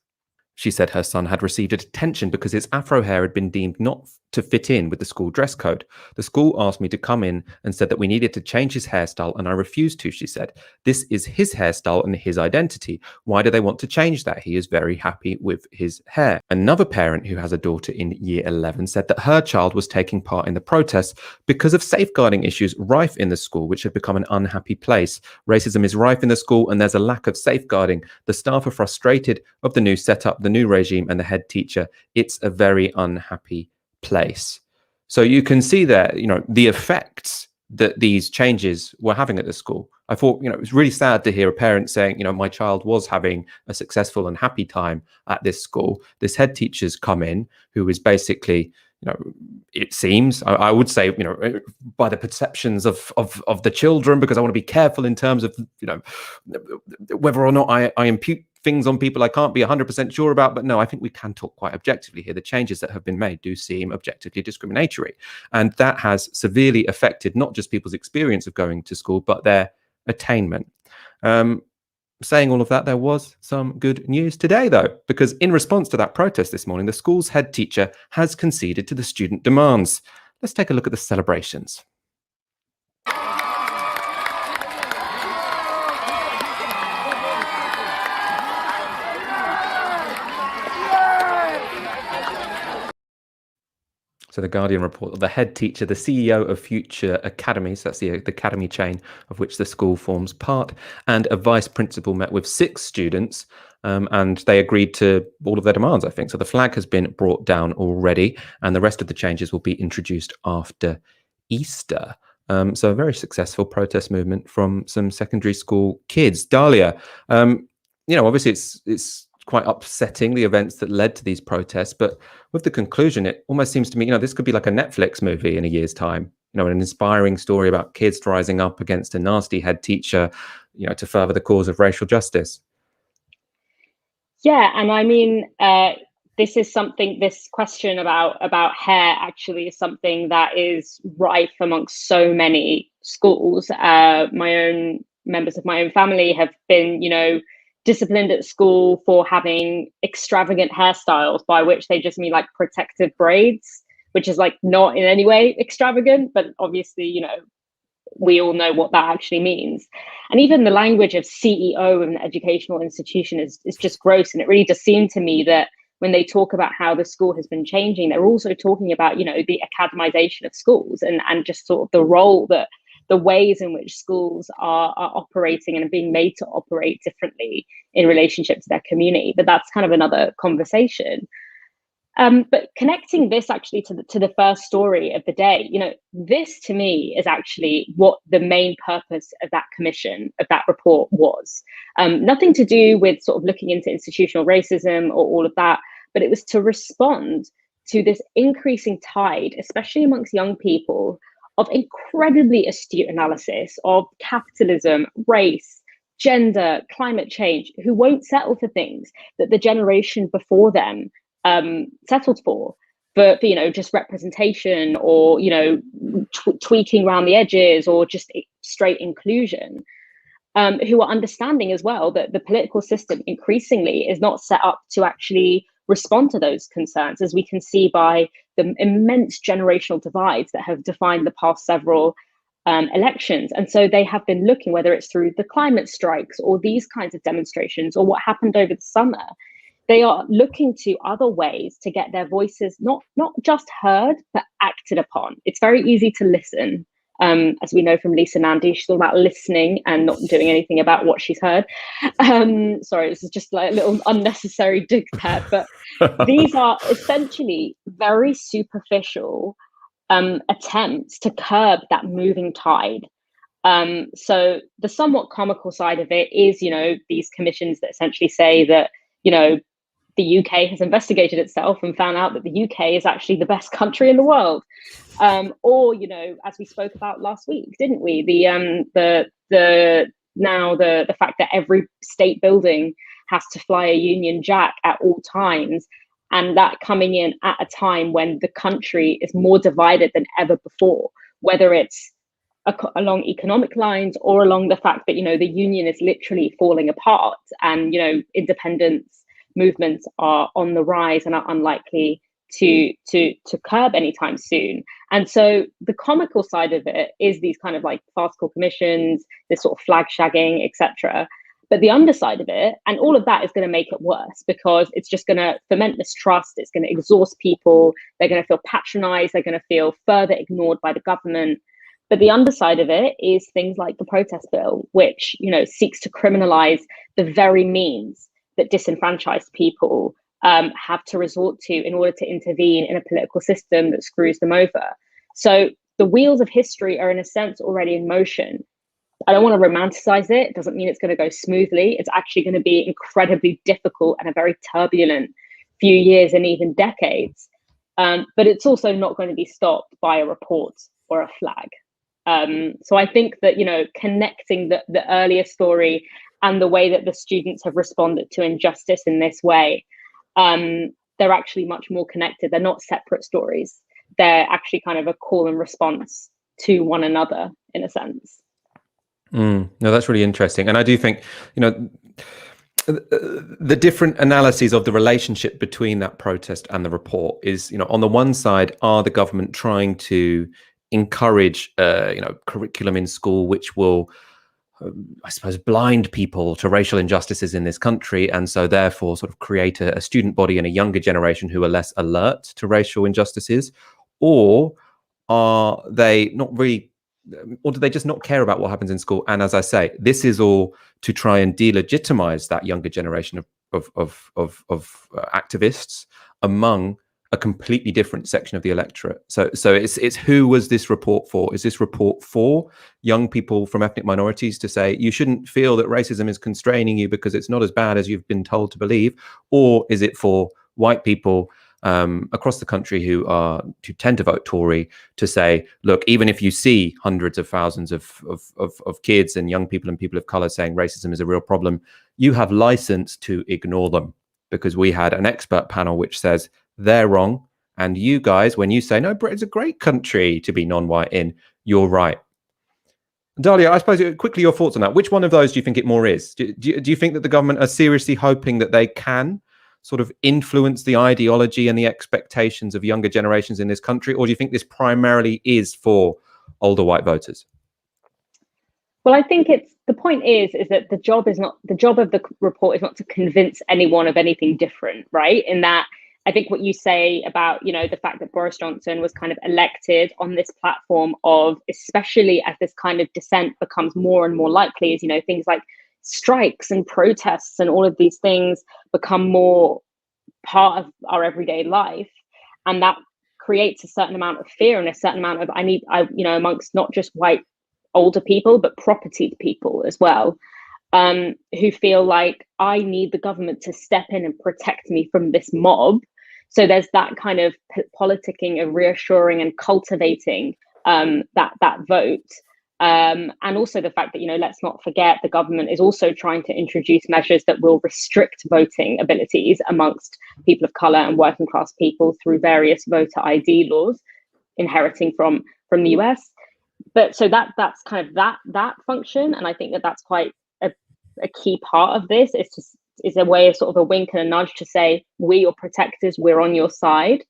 She said her son had received a detention because his afro hair had been deemed not to fit in with the school dress code. The school asked me to come in and said that we needed to change his hairstyle, and I refused to, she said. This is his hairstyle and his identity. Why do they want to change that? He is very happy with his hair. Another parent who has a daughter in year 11 said that her child was taking part in the protests because of safeguarding issues rife in the school, which had become an unhappy place. Racism is rife in the school and there's a lack of safeguarding. The staff are frustrated of the new setup, the new regime and the head teacher. It's a very unhappy place. So you can see there, the effects that these changes were having at the school. I thought, it was really sad to hear a parent saying, my child was having a successful and happy time at this school. This head teacher's come in, who is basically, it seems, I would say, by the perceptions of the children, because I want to be careful in terms of, whether or not I impute things on people I can't be 100% sure about. But no, I think we can talk quite objectively here. The changes that have been made do seem objectively discriminatory. And that has severely affected not just people's experience of going to school, but their attainment. Saying all of that, there was some good news today, though, because in response to that protest this morning, the school's head teacher has conceded to the student demands. Let's take a look at the celebrations. So the Guardian report, the head teacher, the CEO of Future Academies, that's the academy chain of which the school forms part, and a vice principal met with 6 students and they agreed to all of their demands, I think. So the flag has been brought down already and the rest of the changes will be introduced after Easter. So a very successful protest movement from some secondary school kids. Dalia, obviously it's quite upsetting, the events that led to these protests, but with the conclusion, it almost seems to me, this could be like a Netflix movie in a year's time, an inspiring story about kids rising up against a nasty head teacher, to further the cause of racial justice. Yeah, and I mean, this question about hair actually is something that is rife amongst so many schools. Members of my own family have been, disciplined at school for having extravagant hairstyles, by which they just mean like protective braids, which is like not in any way extravagant, but obviously, we all know what that actually means. And even the language of CEO of an educational institution is just gross. And it really does seem to me that when they talk about how the school has been changing, they're also talking about, the academization of schools and just sort of the role that the ways in which schools are operating and are being made to operate differently in relationship to their community. But that's kind of another conversation. But connecting this actually to the first story of the day, this to me is actually what the main purpose of that commission, of that report was. Nothing to do with sort of looking into institutional racism or all of that, but it was to respond to this increasing tide, especially amongst young people, of incredibly astute analysis of capitalism, race, gender, climate change, who won't settle for things that the generation before them settled for just representation or tweaking around the edges or just straight inclusion, who are understanding as well that the political system increasingly is not set up to actually respond to those concerns, as we can see by the immense generational divides that have defined the past several elections. And so they have been looking, whether it's through the climate strikes or these kinds of demonstrations or what happened over the summer, they are looking to other ways to get their voices not just heard, but acted upon. It's very easy to listen. As we know from Lisa Nandy, she's all about listening and not doing anything about what she's heard. Sorry, this is just like a little unnecessary dig pad, but these are essentially very superficial attempts to curb that moving tide. So the somewhat comical side of it is, these commissions that essentially say that, the UK has investigated itself and found out that the UK is actually the best country in the world. Or, as we spoke about last week, didn't we? The fact that every state building has to fly a Union Jack at all times, and that coming in at a time when the country is more divided than ever before, whether it's along economic lines or along the fact that, the union is literally falling apart and, independence movements are on the rise and are unlikely to curb anytime soon. And so the comical side of it is these kind of like farcical commissions, this sort of flag shagging, etc. But the underside of it, and all of that is going to make it worse because it's just going to foment mistrust. It's going to exhaust people. They're going to feel patronized. They're going to feel further ignored by the government. But the underside of it is things like the protest bill, which, seeks to criminalize the very means that disenfranchised people have to resort to in order to intervene in a political system that screws them over. So the wheels of history are in a sense already in motion. I don't want to romanticize it. It doesn't mean it's going to go smoothly. It's actually going to be incredibly difficult and a very turbulent few years and even decades. But it's also not going to be stopped by a report or a flag. So I think that, connecting the earlier story and the way that the students have responded to injustice in this way, they're actually much more connected. They're not separate stories. They're actually kind of a call and response to one another in a sense. No, that's really interesting. And I do think, the different analyses of the relationship between that protest and the report is, on the one side, are the government trying to encourage, curriculum in school, which will, I suppose, blind people to racial injustices in this country, and so therefore sort of create a student body and a younger generation who are less alert to racial injustices? Or are they not really, or do they just not care about what happens in school? And as I say, this is all to try and delegitimize that younger generation of activists among a completely different section of the electorate. So it's who was this report for? Is this report for young people from ethnic minorities to say you shouldn't feel that racism is constraining you because it's not as bad as you've been told to believe? Or is it for white people across the country who tend to vote Tory to say, look, even if you see hundreds of thousands of kids and young people and people of color saying racism is a real problem, you have license to ignore them because we had an expert panel which says they're wrong, and you guys, when you say no, Britain's a great country to be non-white in, you're right. Dalia, I suppose quickly your thoughts on that. Which one of those do you think it more is? Do you think that the government are seriously hoping that they can sort of influence the ideology and the expectations of younger generations in this country, or do you think this primarily is for older white voters? Well, I think the point is that the job of the report is not to convince anyone of anything different, right? In that, I think what you say about, the fact that Boris Johnson was kind of elected on this platform of, especially as this kind of dissent becomes more and more likely, as, things like strikes and protests and all of these things become more part of our everyday life. And that creates a certain amount of fear and a certain amount of, amongst not just white older people, but propertied people as well, who feel like I need the government to step in and protect me from this mob. So there's that kind of politicking of reassuring and cultivating that vote. And also the fact that, let's not forget the government is also trying to introduce measures that will restrict voting abilities amongst people of color and working class people through various voter ID laws inheriting from the US. But so that's kind of that function. And I think that's quite a key part of this is a way of sort of a wink and a nudge to say, we're your protectors, we're on your side.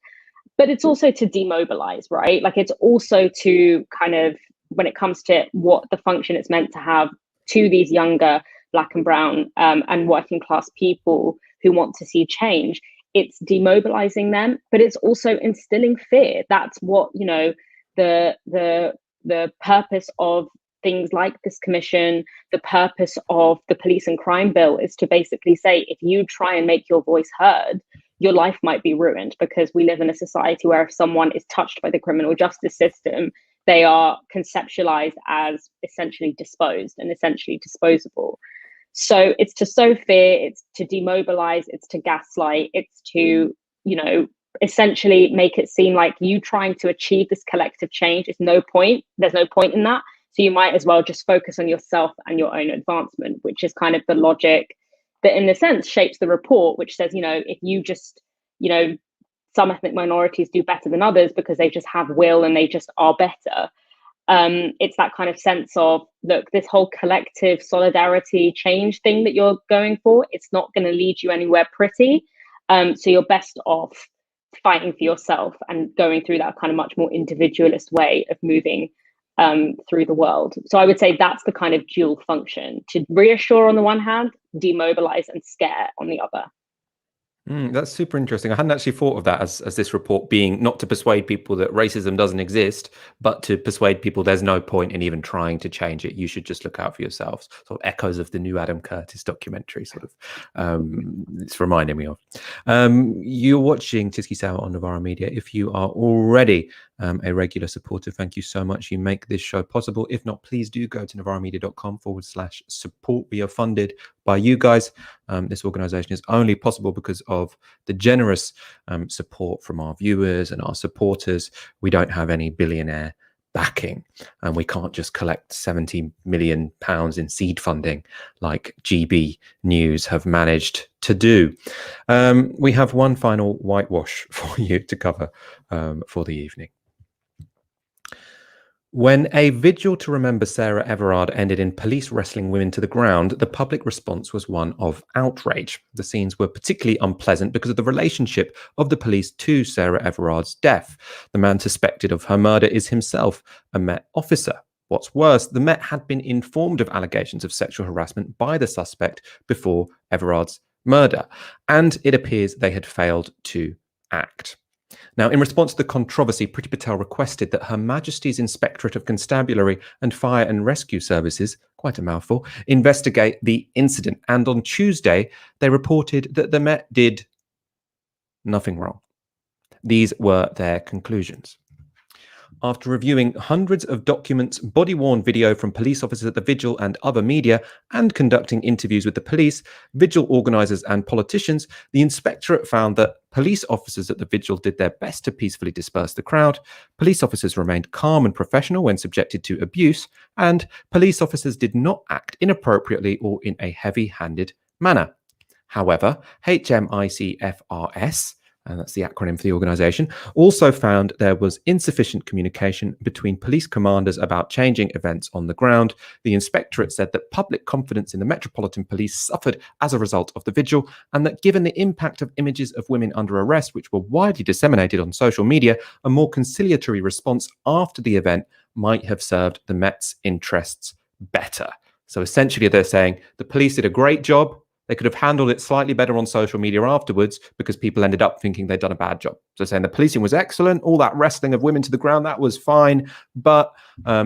But it's also to demobilize, right? Like it's also to kind of, when it comes to what the function it's meant to have to these younger Black and brown and working class people who want to see change, it's demobilizing them, but it's also instilling fear. That's what, the purpose of things like this commission, the purpose of the police and crime bill is to basically say, if you try and make your voice heard, your life might be ruined, because we live in a society where if someone is touched by the criminal justice system, they are conceptualized as essentially disposed and essentially disposable. So it's to sow fear, it's to demobilize, it's to gaslight, it's to, essentially make it seem like you trying to achieve this collective change is no point. There's no point in that. So you might as well just focus on yourself and your own advancement, which is kind of the logic that in a sense shapes the report, which says, if you just, some ethnic minorities do better than others because they just have will and they just are better. It's that kind of sense of, look, this whole collective solidarity change thing that you're going for, it's not going to lead you anywhere pretty. So you're best off fighting for yourself and going through that kind of much more individualist way of moving through the world. So I would say that's the kind of dual function: to reassure on the one hand, demobilize and scare on the other. That's super interesting. I hadn't actually thought of that as this report being not to persuade people that racism doesn't exist, but to persuade people there's no point in even trying to change it. You should just look out for yourselves. Sort of echoes of the new Adam Curtis documentary, sort of. It's reminding me of. You're watching Tysky Sour on Novara Media. If you are already a regular supporter, thank you so much. You make this show possible. If not, please do go to novaramedia.com/support. We are funded by you guys. This organization is only possible because of the generous support from our viewers and our supporters. We don't have any billionaire backing, and we can't just collect £70 million in seed funding like GB News have managed to do. We have one final whitewash for you to cover for the evening. When a vigil to remember Sarah Everard ended in police wrestling women to the ground, the public response was one of outrage. The scenes were particularly unpleasant because of the relationship of the police to Sarah Everard's death. The man suspected of her murder is himself a Met officer. What's worse, the Met had been informed of allegations of sexual harassment by the suspect before Everard's murder, and it appears they had failed to act. Now, in response to the controversy, Priti Patel requested that Her Majesty's Inspectorate of Constabulary and Fire and Rescue Services, quite a mouthful, investigate the incident. And on Tuesday, they reported that the Met did nothing wrong. These were their conclusions. After reviewing hundreds of documents, body-worn video from police officers at the vigil and other media, and conducting interviews with the police, vigil organisers and politicians, the inspectorate found that police officers at the vigil did their best to peacefully disperse the crowd, police officers remained calm and professional when subjected to abuse, and police officers did not act inappropriately or in a heavy-handed manner. However, HMICFRS, and that's the acronym for the organisation, also found there was insufficient communication between police commanders about changing events on the ground. The inspectorate said that public confidence in the Metropolitan Police suffered as a result of the vigil, and that given the impact of images of women under arrest, which were widely disseminated on social media, a more conciliatory response after the event might have served the Met's interests better. So essentially they're saying the police did a great job. They could have handled it slightly better on social media afterwards because people ended up thinking they'd done a bad job. So saying the policing was excellent, all that wrestling of women to the ground, that was fine, but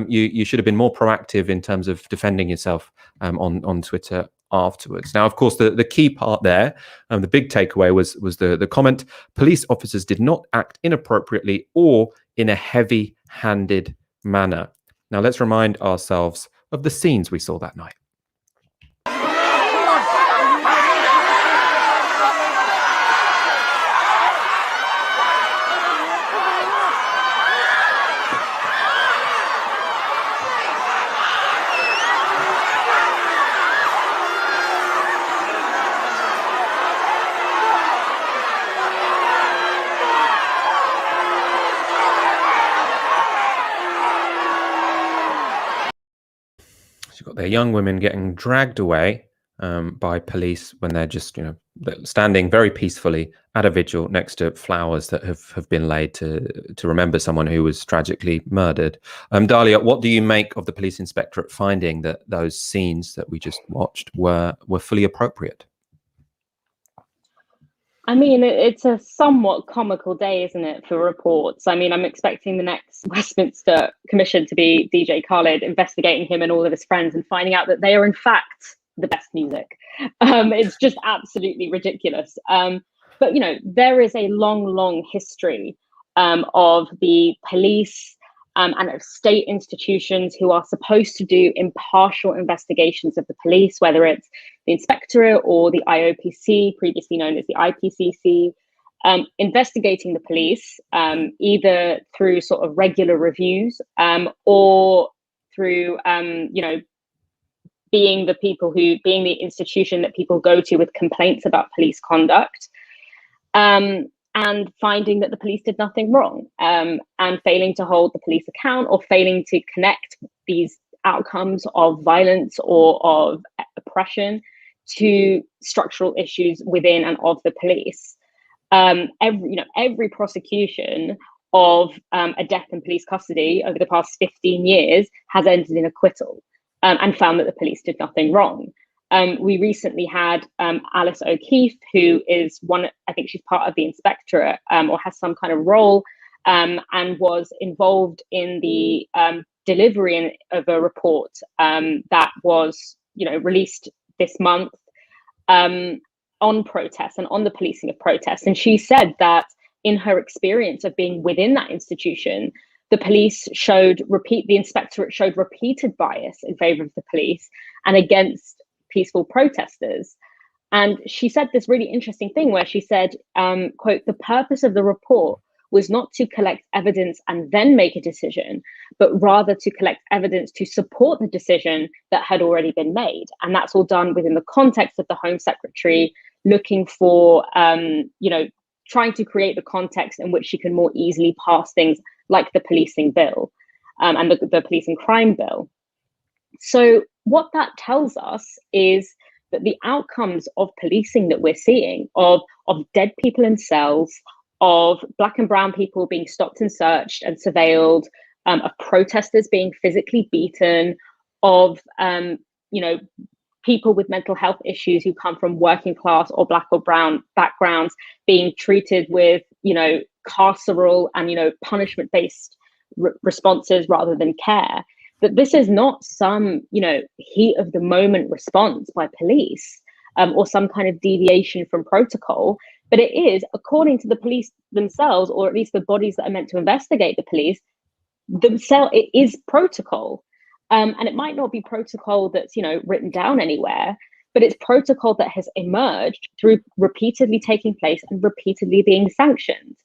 you should have been more proactive in terms of defending yourself on Twitter afterwards. Now, of course, the key part there, the big takeaway was the comment, police officers did not act inappropriately or in a heavy-handed manner. Now, let's remind ourselves of the scenes we saw that night. They're young women getting dragged away by police when they're just, standing very peacefully at a vigil next to flowers that have been laid to remember someone who was tragically murdered. Dalia, what do you make of the police inspectorate finding that those scenes that we just watched were fully appropriate? I mean, it's a somewhat comical day, isn't it, for reports? I mean, I'm expecting the next Westminster Commission to be DJ Khaled investigating him and all of his friends and finding out that they are, in fact, the best music. It's just absolutely ridiculous. But, there is a long history of the police and of state institutions who are supposed to do impartial investigations of the police, whether it's the inspectorate or the IOPC, previously known as the IPCC, investigating the police either through sort of regular reviews or through, being the institution that people go to with complaints about police conduct. And and finding that the police did nothing wrong, and failing to hold the police account, or failing to connect these outcomes of violence or of oppression to structural issues within and of the police. Every prosecution of a death in police custody over the past 15 years has ended in acquittal, and found that the police did nothing wrong. We recently had Alice O'Keefe, who is I think she's part of the inspectorate, or has some kind of role, and was involved in the delivery of a report that was, released this month on protests and on the policing of protests. And she said that in her experience of being within that institution, the inspectorate showed repeated bias in favor of the police and against peaceful protesters. And she said this really interesting thing where she said, quote, "The purpose of the report was not to collect evidence and then make a decision, but rather to collect evidence to support the decision that had already been made." And that's all done within the context of the Home Secretary looking for, trying to create the context in which she can more easily pass things like the policing bill and the policing crime bill. So what that tells us is that the outcomes of policing that we're seeing, of dead people in cells, of Black and brown people being stopped and searched and surveilled, of protesters being physically beaten, of people with mental health issues who come from working class or Black or brown backgrounds being treated with, carceral and, punishment-based responses rather than care. That this is not some, heat of the moment response by police or some kind of deviation from protocol, but it is, according to the police themselves, or at least the bodies that are meant to investigate the police themselves, it is protocol. And it might not be protocol that's, written down anywhere, but it's protocol that has emerged through repeatedly taking place and repeatedly being sanctioned.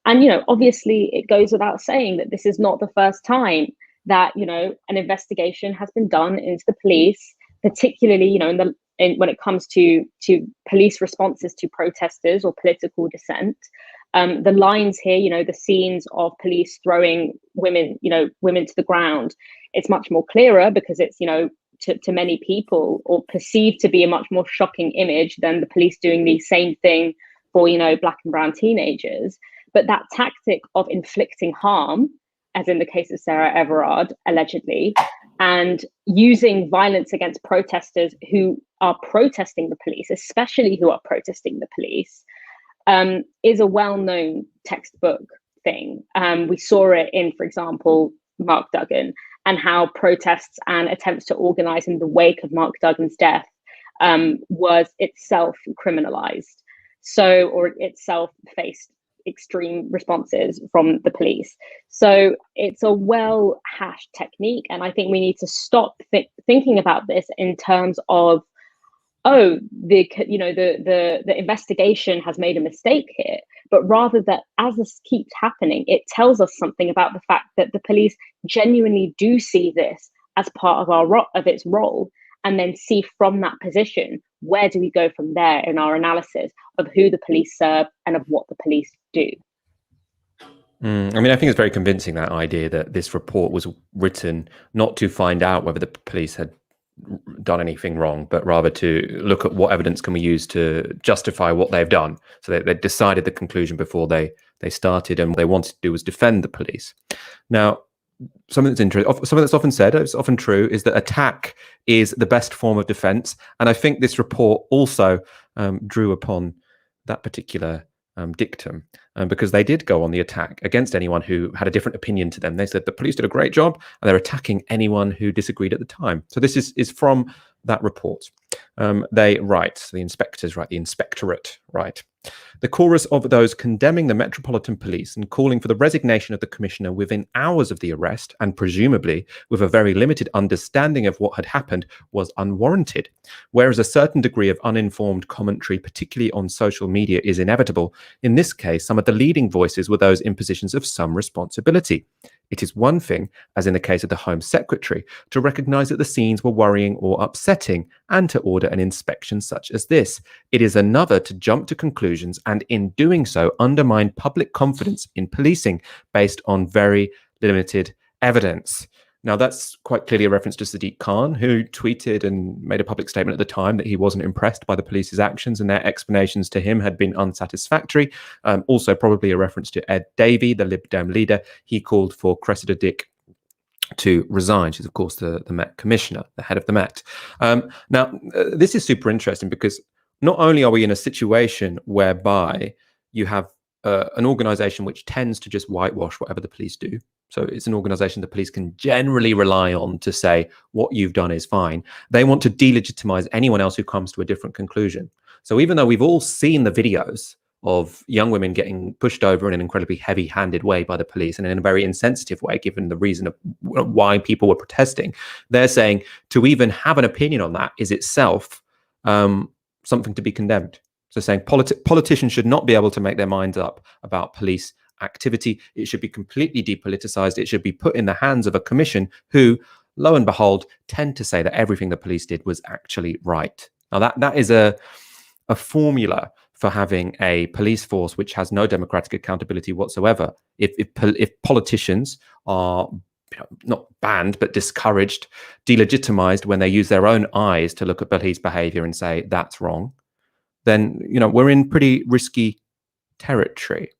And, obviously it goes without saying that this is not the first time that, an investigation has been done into the police, particularly, when it comes to police responses to protesters or political dissent. The lines here, the scenes of police throwing women to the ground, it's much more clearer because it's, to many people, or perceived to be a much more shocking image than the police doing the same thing for, Black and brown teenagers. But that tactic of inflicting harm, as in the case of Sarah Everard, allegedly, and using violence against protesters who are protesting the police, especially who are protesting the police, is a well-known textbook thing. We saw it in, for example, Mark Duggan, and how protests and attempts to organize in the wake of Mark Duggan's death was itself criminalized. Or itself faced extreme responses from the police. So it's a well-hashed technique. And I think we need to stop thinking about this in terms of, the investigation has made a mistake here, but rather that as this keeps happening, it tells us something about the fact that the police genuinely do see this as part of its role, and then see from that position, where do we go from there in our analysis of who the police serve and of what the police do. I think it's very convincing, that idea that this report was written not to find out whether the police had done anything wrong, but rather to look at what evidence can we use to justify what they've done. So they decided the conclusion before they started, and what they wanted to do was defend the police. Now, something that's often said, it's often true, is that attack is the best form of defense. And I think this report also drew upon that particular dictum, because they did go on the attack against anyone who had a different opinion to them. They said the police did a great job, and they're attacking anyone who disagreed at the time. So this is from that report. They write, the inspectors write, the inspectorate write, the chorus of those condemning the Metropolitan Police and calling for the resignation of the commissioner within hours of the arrest, and presumably with a very limited understanding of what had happened, was unwarranted. Whereas a certain degree of uninformed commentary, particularly on social media, is inevitable, in this case, some of the leading voices were those in positions of some responsibility. It is one thing, as in the case of the Home Secretary, to recognise that the scenes were worrying or upsetting and to order an inspection such as this. It is another to jump to conclusions and in doing so undermine public confidence in policing based on very limited evidence. Now, that's quite clearly a reference to Sadiq Khan, who tweeted and made a public statement at the time that he wasn't impressed by the police's actions and their explanations to him had been unsatisfactory. Also, probably a reference to Ed Davey, the Lib Dem leader. He called for Cressida Dick to resign. She's, of course, the Met Commissioner, the head of the Met. Now, this is super interesting because not only are we in a situation whereby you have an organisation which tends to just whitewash whatever the police do. So it's an organisation the police can generally rely on to say what you've done is fine. They want to delegitimise anyone else who comes to a different conclusion. So even though we've all seen the videos of young women getting pushed over in an incredibly heavy-handed way by the police and in a very insensitive way, given the reason of why people were protesting, they're saying to even have an opinion on that is itself something to be condemned. So saying politicians should not be able to make their minds up about police activity. It should be completely depoliticized. It should be put in the hands of a commission who, lo and behold, tend to say that everything the police did was actually right. Now that is a formula for having a police force which has no democratic accountability whatsoever. If politicians are not banned but discouraged, delegitimized when they use their own eyes to look at police behavior and say that's wrong, then we're in pretty risky territory.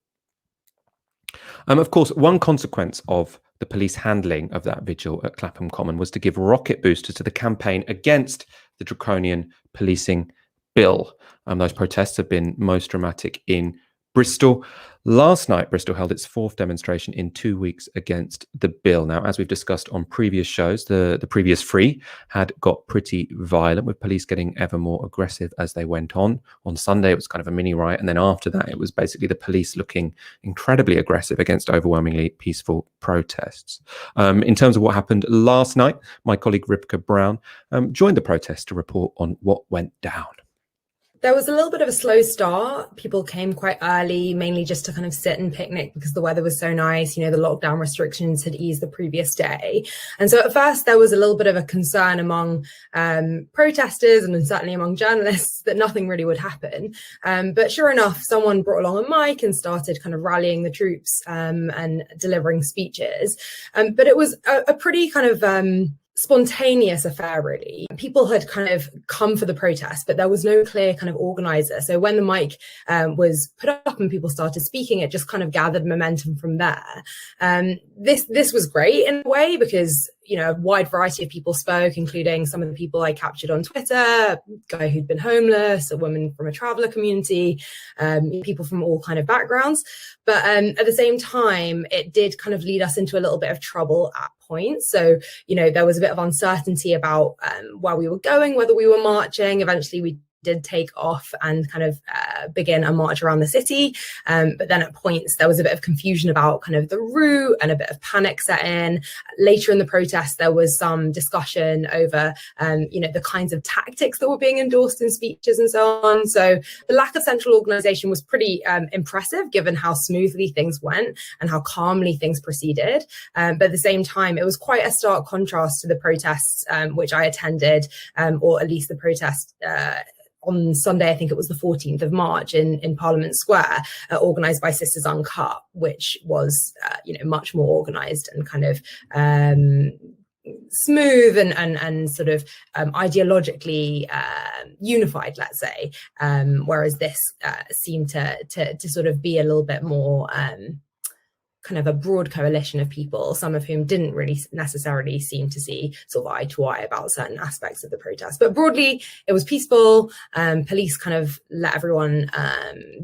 Of course, one consequence of the police handling of that vigil at Clapham Common was to give rocket boosters to the campaign against the draconian policing bill. Those protests have been most dramatic in Bristol. Last night, Bristol held its 4th demonstration in 2 weeks against the bill. Now, as we've discussed on previous shows, the previous 3 had got pretty violent, with police getting ever more aggressive as they went on. On Sunday, it was kind of a mini riot. And then after that, it was basically the police looking incredibly aggressive against overwhelmingly peaceful protests. In terms of what happened last night, my colleague Ribka Brown joined the protest to report on what went down. There was a little bit of a slow start. People came quite early, mainly just to kind of sit and picnic because the weather was so nice. The lockdown restrictions had eased the previous day. And so at first there was a little bit of a concern among protesters and certainly among journalists that nothing really would happen. But sure enough, someone brought along a mic and started kind of rallying the troops and delivering speeches. But it was a pretty kind of spontaneous affair, really. People had kind of come for the protest, but there was no clear kind of organizer. So when the mic was put up and people started speaking, it just kind of gathered momentum from there. This was great in a way because a wide variety of people spoke, including some of the people I captured on Twitter, a guy who'd been homeless, a woman from a traveller community, people from all kind of backgrounds. But at the same time, it did kind of lead us into a little bit of trouble at points. So, there was a bit of uncertainty about where we were going, whether we were marching. Eventually, we did take off and kind of begin a march around the city. But then at points, there was a bit of confusion about kind of the route and a bit of panic set in. Later in the protest, there was some discussion over, the kinds of tactics that were being endorsed in speeches and so on. So the lack of central organisation was pretty impressive, given how smoothly things went and how calmly things proceeded. But at the same time, it was quite a stark contrast to the protests which I attended, or at least the protest on Sunday, I think it was the 14th of March in Parliament Square, organised by Sisters Uncut, which was, much more organised and kind of smooth and sort of ideologically unified, let's say, whereas this seemed to sort of be a little bit more kind of a broad coalition of people, some of whom didn't really necessarily seem to see sort of eye to eye about certain aspects of the protest. But broadly, it was peaceful. Police kind of let everyone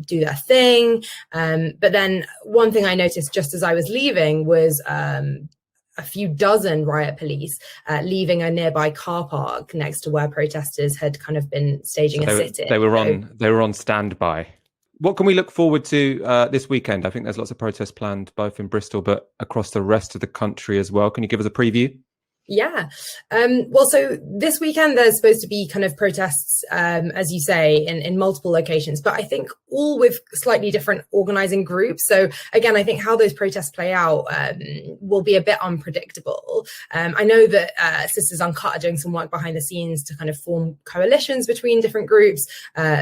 do their thing. But then one thing I noticed just as I was leaving was a few dozen riot police leaving a nearby car park next to where protesters had kind of been staging a sit-in. They were on standby. What can we look forward to this weekend? I think there's lots of protests planned, both in Bristol, but across the rest of the country as well. Can you give us a preview? Yeah. Well, so this weekend there's supposed to be kind of protests, as you say, in multiple locations, but I think all with slightly different organizing groups. So again, I think how those protests play out will be a bit unpredictable. I know that Sisters Uncut are doing some work behind the scenes to kind of form coalitions between different groups.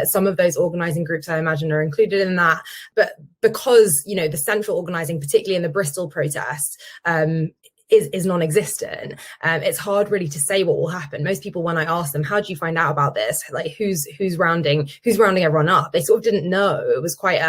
Some of those organizing groups, I imagine, are included in that. But because, you know, the central organizing, particularly in the Bristol protest, is non-existent. It's hard really to say what will happen. Most people, when I ask them, how do you find out about this? Like who's rounding everyone up? They sort of didn't know. It was quite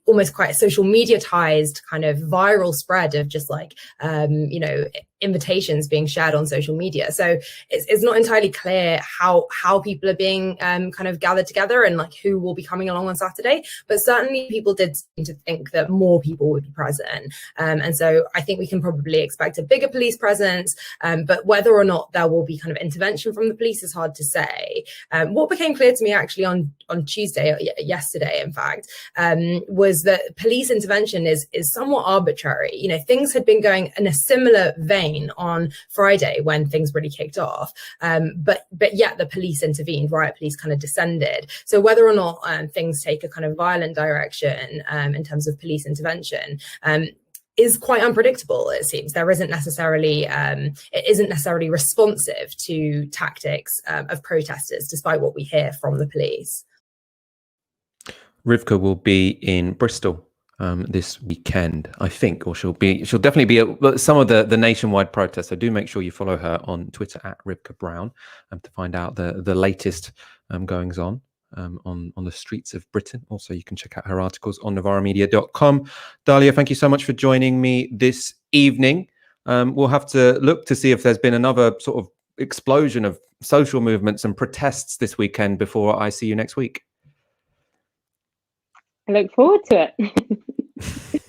almost quite a social mediatized kind of viral spread of just like you know, invitations being shared on social media. So it's not entirely clear how people are being kind of gathered together and like who will be coming along on Saturday. But certainly people did seem to think that more people would be present. And so I think we can probably expect a bigger police presence. But whether or not there will be kind of intervention from the police is hard to say. What became clear to me actually on Tuesday, yesterday, in fact, was that police intervention is somewhat arbitrary. You know, things had been going in a similar vein on Friday when things really kicked off, but yet the police intervened. Riot police kind of descended. So whether or not things take a kind of violent direction in terms of police intervention is quite unpredictable. It seems there isn't necessarily it isn't necessarily responsive to tactics of protesters, despite what we hear from the police. Rivka will be in Bristol this weekend, I think, or she'll definitely be at some of the nationwide protests. So do make sure you follow her on Twitter at Rivka Brown to find out the latest goings on the streets of Britain. Also, you can check out her articles on novaramedia.com. Dalia, thank you so much for joining me this evening. We'll have to look to see if there's been another sort of explosion of social movements and protests this weekend before I see you next week. I look forward to it.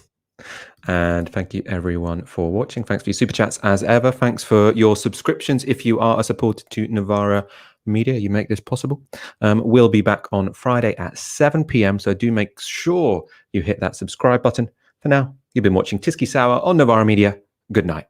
And thank you everyone for watching. Thanks for your super chats as ever. Thanks for your subscriptions. If you are a supporter to Novara Media, you make this possible. We'll be back on Friday at 7 p.m. So do make sure you hit that subscribe button. For now, you've been watching Tysky Sour on Novara Media. Good night.